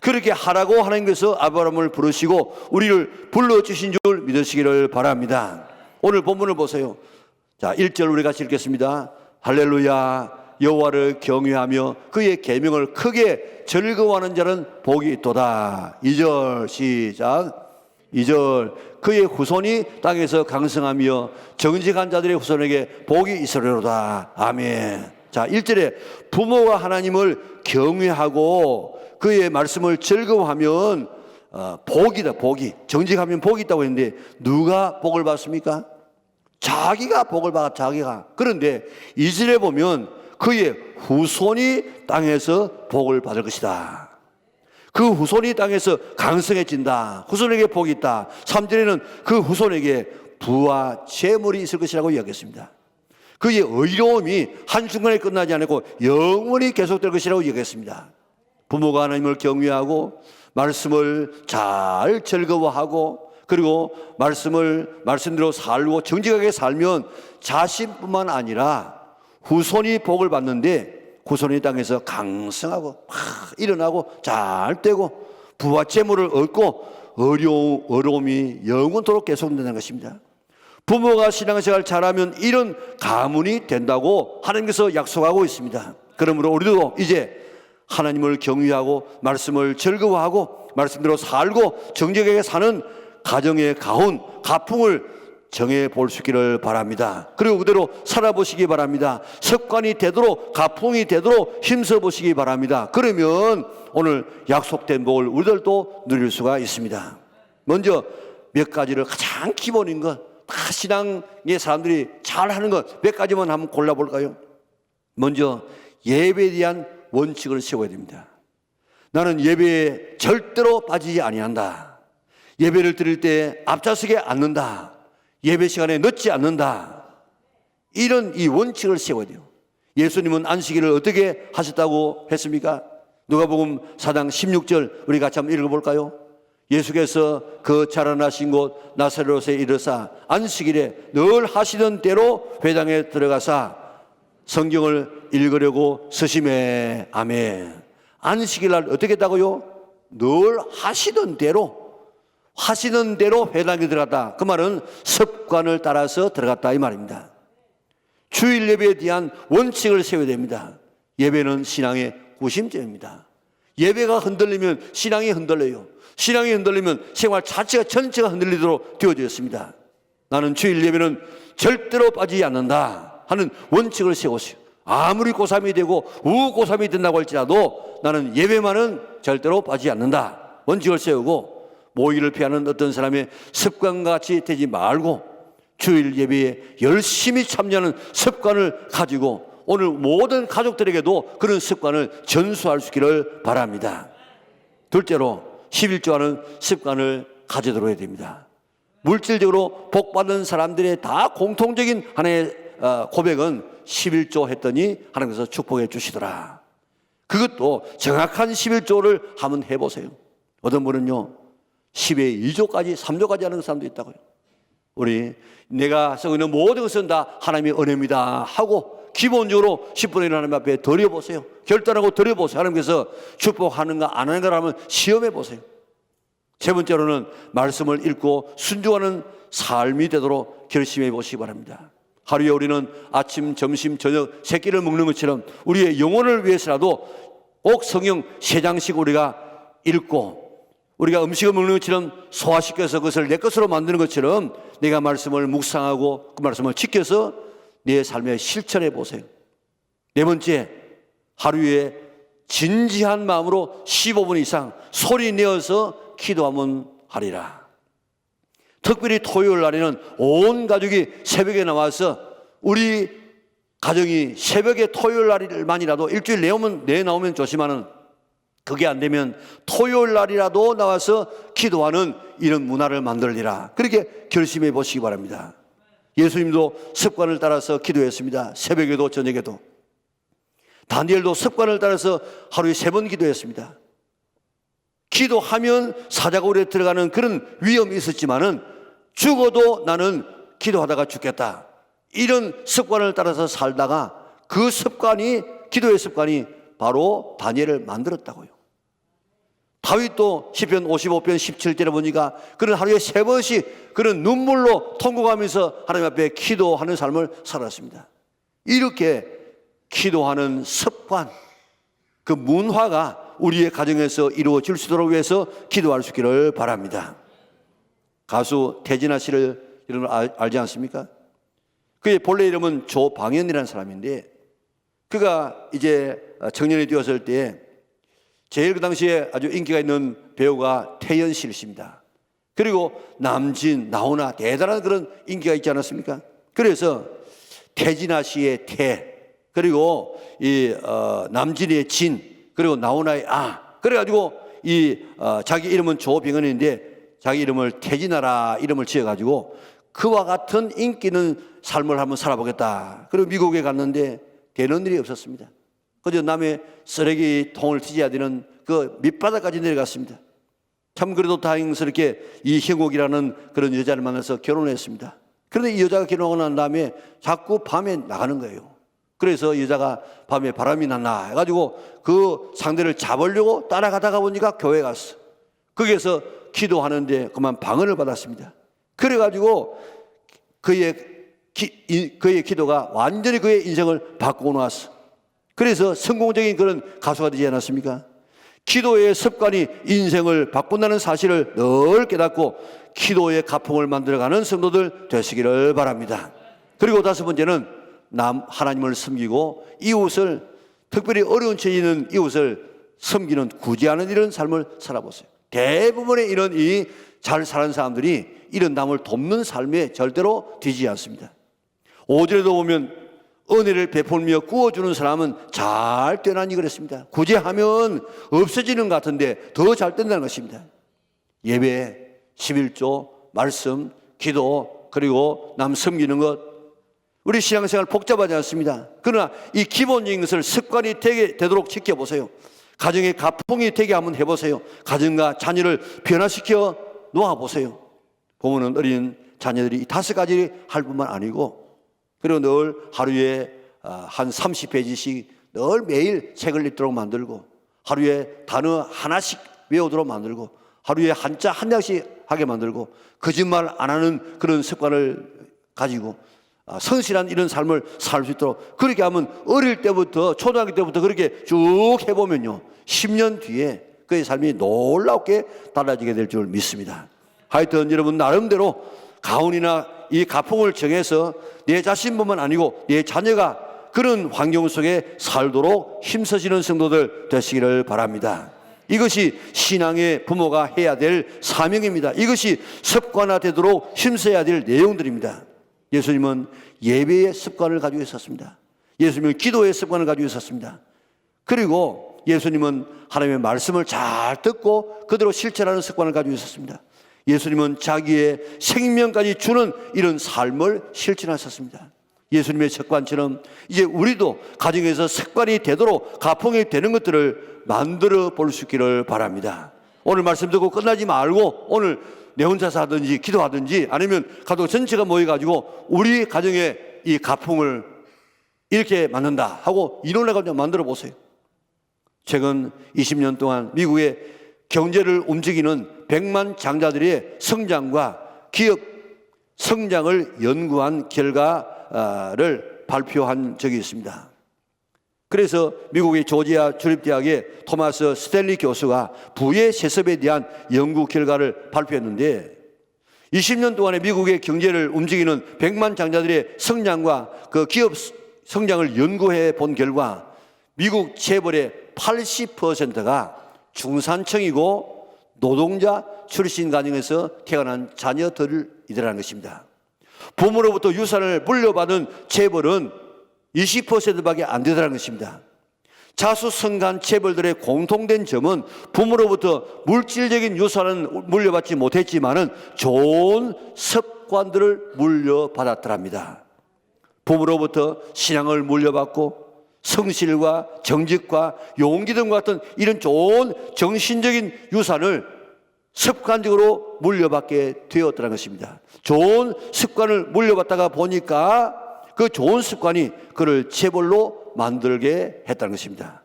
그렇게 하라고 하나님께서 아브라함을 부르시고 우리를 불러주신 줄 믿으시기를 바랍니다. 오늘 본문을 보세요. 자, 1절 우리 같이 읽겠습니다. 할렐루야. 여호와를 경외하며 그의 계명을 크게 즐거워하는 자는 복이 있도다. 2절 시작. 2절 그의 후손이 땅에서 강성하며 정직한 자들의 후손에게 복이 있으리로다. 아멘. 자, 1절에 부모가 하나님을 경외하고 그의 말씀을 즐거워하면 복이다. 복이. 정직하면 복이 있다고 했는데 누가 복을 받습니까? 자기가 복을 받아. 자기가. 그런데 2절에 보면 그의 후손이 땅에서 복을 받을 것이다. 그 후손이 땅에서 강성해진다. 후손에게 복이 있다. 3절에는 그 후손에게 부와 재물이 있을 것이라고 이야기했습니다. 그의 의로움이 한순간에 끝나지 않고 영원히 계속될 것이라고 이야기했습니다. 부모가 하나님을 경외하고 말씀을 잘 즐거워하고, 그리고 말씀대로 살고 정직하게 살면 자신뿐만 아니라 후손이 복을 받는데, 후손이 땅에서 강성하고 일어나고 잘 되고 부와 재물을 얻고 어려움이 영원토록 계속된다는 것입니다. 부모가 신앙생활 잘하면 이런 가문이 된다고 하나님께서 약속하고 있습니다. 그러므로 우리도 이제 하나님을 경외하고 말씀을 즐거워하고 말씀대로 살고 정직하게 사는 가정의 가풍을 정해 볼 수 있기를 바랍니다. 그리고 그대로 살아보시기 바랍니다. 습관이 되도록, 가풍이 되도록 힘써 보시기 바랍니다. 그러면 오늘 약속된 복을 우리들도 누릴 수가 있습니다. 먼저 몇 가지를, 가장 기본인 것, 다 신앙의 사람들이 잘하는 것 몇 가지만 한번 골라볼까요? 먼저 예배에 대한 원칙을 세워야 됩니다. 나는 예배에 절대로 빠지지 아니한다. 예배를 드릴 때 앞좌석에 앉는다. 예배 시간에 늦지 않는다. 이런 이 원칙을 세워야 돼요. 예수님은 안식일을 어떻게 하셨다고 했습니까? 누가복음 4장 16절 우리 같이 한번 읽어볼까요? 예수께서 그 자라나신 곳 나사렛에 이르사 안식일에 늘 하시던 대로 회당에 들어가사 성경을 읽으려고 서심해. 아멘. 안식일날 어떻게 했다고요? 늘 하시던 대로 회당에 들어갔다. 그 말은 습관을 따라서 들어갔다 이 말입니다. 주일 예배에 대한 원칙을 세워야 됩니다. 예배는 신앙의 구심점입니다. 예배가 흔들리면 신앙이 흔들려요. 신앙이 흔들리면 생활 자체가 전체가 흔들리도록 되어졌습니다. 나는 주일 예배는 절대로 빠지지 않는다 하는 원칙을 세웠어요. 아무리 고3이 되고 우고3이 된다고 할지라도 나는 예배만은 절대로 빠지지 않는다 원칙을 세우고, 모의를 피하는 어떤 사람의 습관과 같이 되지 말고 주일 예배에 열심히 참여하는 습관을 가지고 오늘 모든 가족들에게도 그런 습관을 전수할 수 있기를 바랍니다. 둘째로 11조하는 습관을 가지도록 해야 됩니다. 물질적으로 복받은 사람들의 다 공통적인 하나의 고백은 11조 했더니 하나님께서 축복해 주시더라. 그것도 정확한 11조를 한번 해보세요. 어떤 분은요 10의 2조까지 3조까지 하는 사람도 있다고요. 우리 내가 쓰고 있는 모든 것은 다 하나님의 은혜입니다 하고 기본적으로 10분의 1 하나님 앞에 드려보세요. 결단하고 드려보세요. 하나님께서 축복하는가 안 하는가 한번 시험해 보세요. 세 번째로는 말씀을 읽고 순종하는 삶이 되도록 결심해 보시기 바랍니다. 하루에 우리는 아침, 점심, 저녁 세 끼를 먹는 것처럼 우리의 영혼을 위해서라도 꼭 성경 3장씩 우리가 읽고 우리가 음식을 먹는 것처럼 소화시켜서 그것을 내 것으로 만드는 것처럼 내가 말씀을 묵상하고 그 말씀을 지켜서 내 삶에 실천해 보세요. 네 번째, 하루에 진지한 마음으로 15분 이상 소리 내어서 기도하면 하리라. 특별히 토요일 날에는 온 가족이 새벽에 나와서 우리 가정이 새벽에 토요일 날만이라도 일주일 내 나오면 좋지만은 그게 안 되면 토요일 날이라도 나와서 기도하는 이런 문화를 만들리라. 그렇게 결심해 보시기 바랍니다. 예수님도 습관을 따라서 기도했습니다. 새벽에도 저녁에도. 다니엘도 습관을 따라서 하루에 3번 기도했습니다. 기도하면 사자굴에 들어가는 그런 위험이 있었지만은 죽어도 나는 기도하다가 죽겠다. 이런 습관을 따라서 살다가 그 습관이, 기도의 습관이 바로 다니엘을 만들었다고요. 다윗도 시편 55편 17절에 보니까 그는 하루에 3번씩 그런 눈물로 통곡하면서 하나님 앞에 기도하는 삶을 살았습니다. 이렇게 기도하는 습관, 그 문화가 우리의 가정에서 이루어질 수 있도록 위해서 기도할 수 있기를 바랍니다. 가수 태진아 씨를 여러분 알지 않습니까? 그의 본래 이름은 조방현이라는 사람인데 그가 이제 청년이 되었을 때 제일 그 당시에 아주 인기가 있는 배우가 태연실 씨입니다. 그리고 남진, 나훈아 대단한 그런 인기가 있지 않았습니까? 그래서 태진아 씨의 태, 그리고 남진의 진, 그리고 나훈아의 그래가지고 자기 이름은 조병헌인데 자기 이름을 태진아라 이름을 지어가지고 그와 같은 인기 있는 삶을 한번 살아보겠다. 그리고 미국에 갔는데 되는 일이 없었습니다. 그저 남의 쓰레기통을 뒤져야 되는 그 밑바닥까지 내려갔습니다. 참 그래도 다행스럽게 이형옥이라는 그런 여자를 만나서 결혼했습니다. 그런데 이 여자가 결혼하고 난 다음에 자꾸 밤에 나가는 거예요. 그래서 여자가 밤에 바람이 났나 해가지고 그 상대를 잡으려고 따라가다가 보니까 교회 갔어. 거기에서 기도하는데 그만 방언을 받았습니다. 그래가지고 그의 기도가 완전히 그의 인생을 바꾸고 나왔어. 그래서 성공적인 그런 가수가 되지 않았습니까? 기도의 습관이 인생을 바꾼다는 사실을 늘 깨닫고 기도의 가풍을 만들어가는 성도들 되시기를 바랍니다. 그리고 5번째는 하나님을 섬기고 이웃을, 특별히 어려운 처지에 있는 이웃을 섬기는, 구제하는 이런 삶을 살아보세요. 대부분의 이런 잘 사는 사람들이 이런 남을 돕는 삶에 절대로 뒤지지 않습니다. 5절에도 보면 은혜를 베풀며 구워주는 사람은 잘 되나니 그랬습니다. 구제하면 없어지는 것 같은데 더 잘 된다는 것입니다. 예배, 11조, 말씀, 기도, 그리고 남 섬기는 것, 우리 신앙생활 복잡하지 않습니다. 그러나 이 기본적인 것을 습관이 되도록 지켜보세요. 가정의 가풍이 되게 한번 해보세요. 가정과 자녀를 변화시켜 놓아보세요. 보면은 어린 자녀들이 5가지 할 뿐만 아니고, 그리고 늘 하루에 한 30페이지씩 늘 매일 책을 읽도록 만들고, 하루에 단어 하나씩 외우도록 만들고, 하루에 한자 한 장씩 하게 만들고, 거짓말 안 하는 그런 습관을 가지고 성실한 이런 삶을 살 수 있도록 그렇게 하면 어릴 때부터, 초등학교 때부터 그렇게 쭉 해보면요 10년 뒤에 그의 삶이 놀랍게 달라지게 될 줄 믿습니다. 하여튼 여러분 나름대로 가훈이나 이 가풍을 정해서 내 자신뿐만 아니고 내 자녀가 그런 환경 속에 살도록 힘쓰시는 성도들 되시기를 바랍니다. 이것이 신앙의 부모가 해야 될 사명입니다. 이것이 습관화되도록 힘써야 될 내용들입니다. 예수님은 예배의 습관을 가지고 있었습니다. 예수님은 기도의 습관을 가지고 있었습니다. 그리고 예수님은 하나님의 말씀을 잘 듣고 그대로 실천하는 습관을 가지고 있었습니다. 예수님은 자기의 생명까지 주는 이런 삶을 실천하셨습니다. 예수님의 습관처럼 이제 우리도 가정에서 습관이 되도록 가풍이 되는 것들을 만들어 볼 수 있기를 바랍니다. 오늘 말씀 듣고 끝나지 말고 오늘 내 혼자서 하든지 기도하든지 아니면 가족 전체가 모여가지고 우리 가정의 이 가풍을 이렇게 만든다 하고 이론해가지고 만들어 보세요. 최근 20년 동안 미국의 경제를 움직이는 100만 장자들의 성장과 기업 성장을 연구한 결과를 발표한 적이 있습니다. 그래서 미국의 조지아 주립대학의 토마스 스탠리 교수가 부의 세습에 대한 연구 결과를 발표했는데 20년 동안에 미국의 경제를 움직이는 100만 장자들의 성장과 그 기업 성장을 연구해 본 결과 미국 재벌의 80%가 중산층이고 노동자 출신 가정에서 태어난 자녀들이라는 것입니다. 부모로부터 유산을 물려받은 재벌은 20%밖에 안 되더라는 것입니다. 자수성가한 재벌들의 공통된 점은 부모로부터 물질적인 유산은 물려받지 못했지만은 좋은 습관들을 물려받았더랍니다. 부모로부터 신앙을 물려받고 성실과 정직과 용기 등과 같은 이런 좋은 정신적인 유산을 습관적으로 물려받게 되었다는 것입니다. 좋은 습관을 물려받다가 보니까 그 좋은 습관이 그를 재벌로 만들게 했다는 것입니다.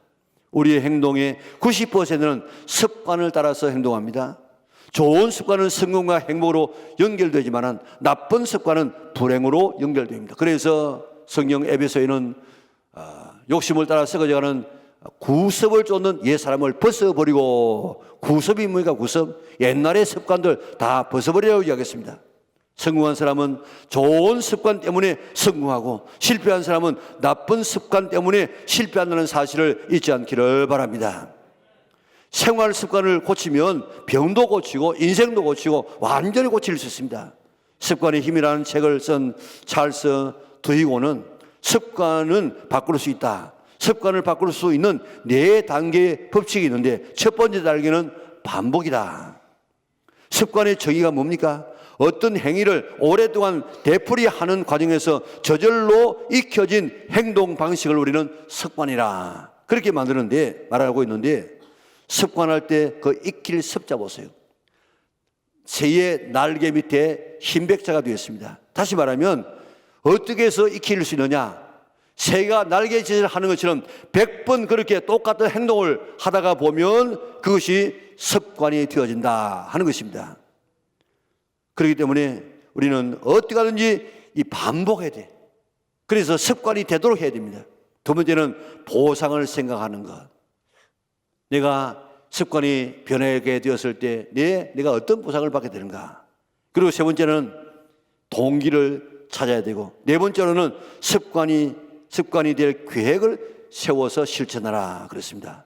우리의 행동의 90%는 습관을 따라서 행동합니다. 좋은 습관은 성공과 행복으로 연결되지만 나쁜 습관은 불행으로 연결됩니다. 그래서 성경 에베소에는 욕심을 따라 썩어져가는 구습을 쫓는 옛 사람을 벗어버리고, 구습이 뭡니까? 구습, 옛날의 습관들 다 벗어버리라고 이야기했습니다. 성공한 사람은 좋은 습관 때문에 성공하고 실패한 사람은 나쁜 습관 때문에 실패한다는 사실을 잊지 않기를 바랍니다. 생활 습관을 고치면 병도 고치고 인생도 고치고 완전히 고칠 수 있습니다. 습관의 힘이라는 책을 쓴 찰스 드히고는 습관은 바꿀 수 있다. 습관을 바꿀 수 있는 4단계의 법칙이 있는데 첫 번째 단계는 반복이다. 습관의 정의가 뭡니까? 어떤 행위를 오랫동안 되풀이하는 과정에서 저절로 익혀진 행동 방식을 우리는 습관이라 그렇게 만드는데 말하고 있는데 습관할 때 그 익힐 습자 보세요. 새의 날개 밑에 흰백자가 되어 있습니다. 다시 말하면 어떻게 해서 익힐 수 있느냐? 새가 날개짓을 하는 것처럼 100번 그렇게 똑같은 행동을 하다가 보면 그것이 습관이 되어진다 하는 것입니다. 그렇기 때문에 우리는 어떻게 하든지 이 반복해야 돼. 그래서 습관이 되도록 해야 됩니다. 두 번째는 보상을 생각하는 것. 내가 습관이 변하게 되었을 때 내가 어떤 보상을 받게 되는가. 그리고 세 번째는 동기를 찾아야 되고 네 번째로는 습관이 될 계획을 세워서 실천하라 그랬습니다.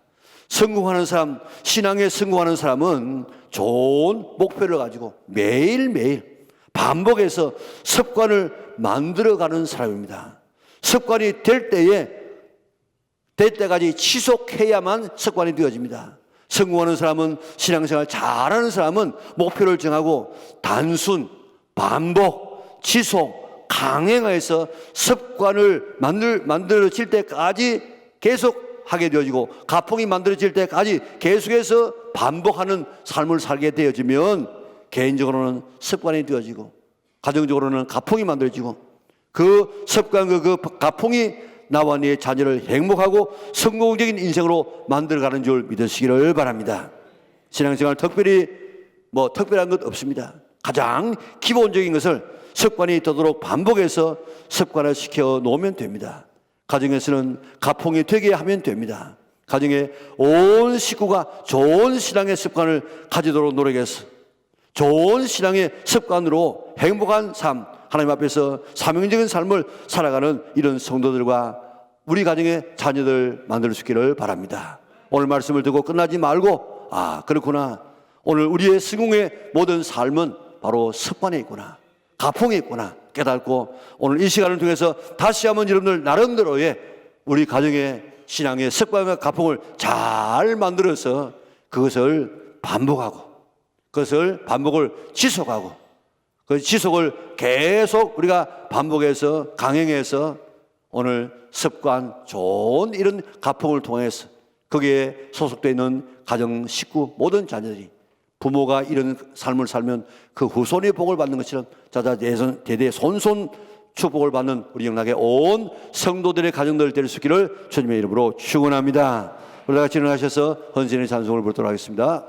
성공하는 사람, 신앙에 성공하는 사람은 좋은 목표를 가지고 매일매일 반복해서 습관을 만들어가는 사람입니다. 습관이 될 때까지 지속해야만 습관이 되어집니다. 성공하는 사람은, 신앙생활 잘하는 사람은 목표를 정하고 단순, 반복, 지속, 강행해서 습관을 만들어질 때까지 계속 하게 되어지고 가풍이 만들어질 때까지 계속해서 반복하는 삶을 살게 되어지면 개인적으로는 습관이 되어지고 가정적으로는 가풍이 만들어지고 그 습관과 그 가풍이 나와 네 자녀를 행복하고 성공적인 인생으로 만들어가는 줄 믿으시기를 바랍니다. 신앙생활 특별한 것 없습니다. 가장 기본적인 것을 습관이 되도록 반복해서 습관을 시켜 놓으면 됩니다. 가정에서는 가풍이 되게 하면 됩니다. 가정의 온 식구가 좋은 신앙의 습관을 가지도록 노력해서 좋은 신앙의 습관으로 행복한 삶, 하나님 앞에서 사명적인 삶을 살아가는 이런 성도들과 우리 가정의 자녀들 만들 수 있기를 바랍니다. 오늘 말씀을 듣고 끝나지 말고 그렇구나. 오늘 우리의 성공의 모든 삶은 바로 습관에 있구나. 가풍이 있구나 깨닫고 오늘 이 시간을 통해서 다시 한번 여러분들 나름대로의 우리 가정의 신앙의 습관과 가풍을 잘 만들어서 그것을 반복을 지속하고 그 지속을 계속 우리가 반복해서 강행해서 오늘 습관 좋은 이런 가풍을 통해서 거기에 소속되어 있는 가정 식구 모든 자녀들이 부모가 이런 삶을 살면 그 후손의 복을 받는 것처럼 자자 대대 손손 축복을 받는 우리 영락의 온 성도들의 가정들 될 수 있기를 주님의 이름으로 축원합니다. 우리 다 같이 일어나셔서 헌신의 찬송을 부르도록 하겠습니다.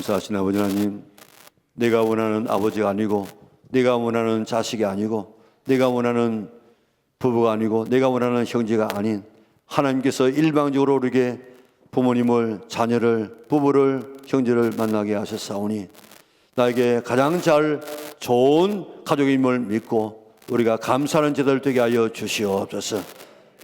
감사하신 아버지 하나님, 내가 원하는 아버지가 아니고, 내가 원하는 자식이 아니고, 내가 원하는 부부가 아니고, 내가 원하는 형제가 아닌 하나님께서 일방적으로 우리에게 부모님을, 자녀를, 부부를, 형제를 만나게 하셨사오니 나에게 가장 잘 좋은 가족임을 믿고 우리가 감사하는 제도를 되게 하여 주시옵소서.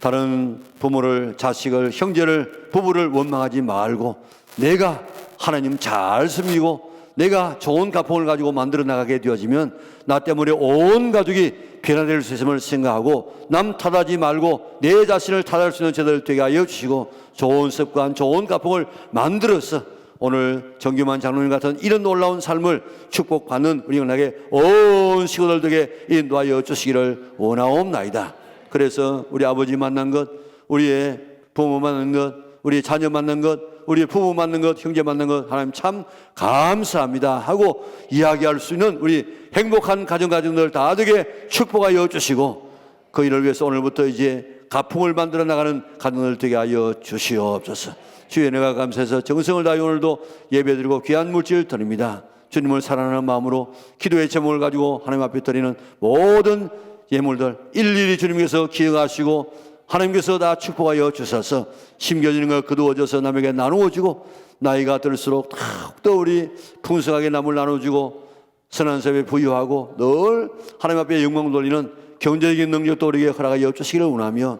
다른 부모를, 자식을, 형제를, 부부를 원망하지 말고 내가 하나님 잘 섬기고 내가 좋은 가풍을 가지고 만들어 나가게 되어지면 나 때문에 온 가족이 변화될 수 있음을 생각하고 남 탓하지 말고 내 자신을 탓할 수 있는 제도를 되게 하여 주시고 좋은 습관, 좋은 가풍을 만들어서 오늘 정규만 장로님 같은 이런 놀라운 삶을 축복받는 우리 영락의 온 식구들에게 인도하여 주시기를 원하옵나이다. 그래서 우리 아버지 만난 것, 우리의 부모 만난 것, 우리의 자녀 만난 것, 우리의 부모 만난 것, 형제 만난 것 하나님 참 감사합니다 하고 이야기할 수 있는 우리 행복한 가정들 다 되게 축복하여 주시고 그 일을 위해서 오늘부터 이제 가풍을 만들어 나가는 가정들 되게 하여 주시옵소서. 주의 은혜가 감사해서 정성을 다해 오늘도 예배드리고 귀한 물질 드립니다. 주님을 사랑하는 마음으로 기도의 제목을 가지고 하나님 앞에 드리는 모든 예물들 일일이 주님께서 기억하시고 하나님께서 다 축복하여 주셔서 심겨지는 것 거두어져서 남에게 나누어주고 나이가 들수록 더욱더 우리 풍성하게 남을 나눠주고 선한 삶에 부유하고 늘 하나님 앞에 영광 돌리는 경제적인 능력도 우리에게 허락하여 주시기를 원하며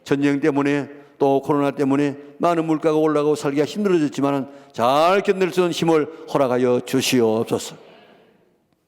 전쟁 때문에 또 코로나 때문에 많은 물가가 올라가고 살기가 힘들어졌지만 잘 견딜 수 있는 힘을 허락하여 주시옵소서.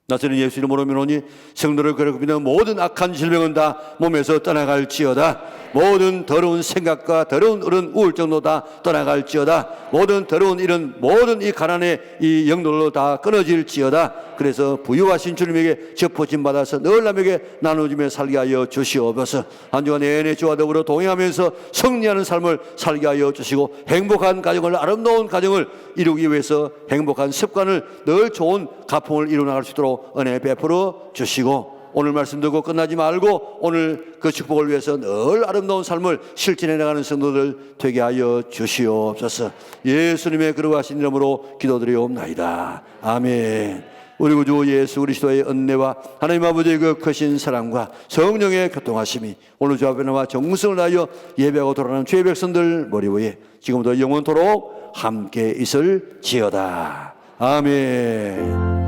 나서는 예수 이름으로 명하노니 성도를 괴롭히는 모든 악한 질병은 다 몸에서 떠나갈지어다. 모든 더러운 생각과 더러운 이런 우울증도 다 떠나갈지어다. 모든 더러운 이런 모든 이 가난의 이 영들로 다 끊어질지어다. 그래서 부유하신 주님에게 접어짐 받아서 늘 남에게 나눠주며 살게 하여 주시옵소서. 한 주간 내내 주와 더불어 동행하면서 승리하는 삶을 살게 하여 주시고 행복한 가정을 아름다운 가정을 이루기 위해서 행복한 습관을 늘 좋은 가풍을 이루어나갈 수 있도록 은혜 베풀어 주시고 오늘 말씀 듣고 끝나지 말고 오늘 그 축복을 위해서 늘 아름다운 삶을 실천해 나가는 성도들 되게 하여 주시옵소서. 예수님의 거룩하신 이름으로 기도드리옵나이다. 아멘. 우리 구주 예수 그리스도의 은혜와 하나님 아버지의 그 크신 사랑과 성령의 교통하심이 오늘 주 앞에 나와 정성을 다하여 예배하고 돌아가는 주의 백성들 머리 위에 지금부터 영원토록 함께 있을지어다. 아멘.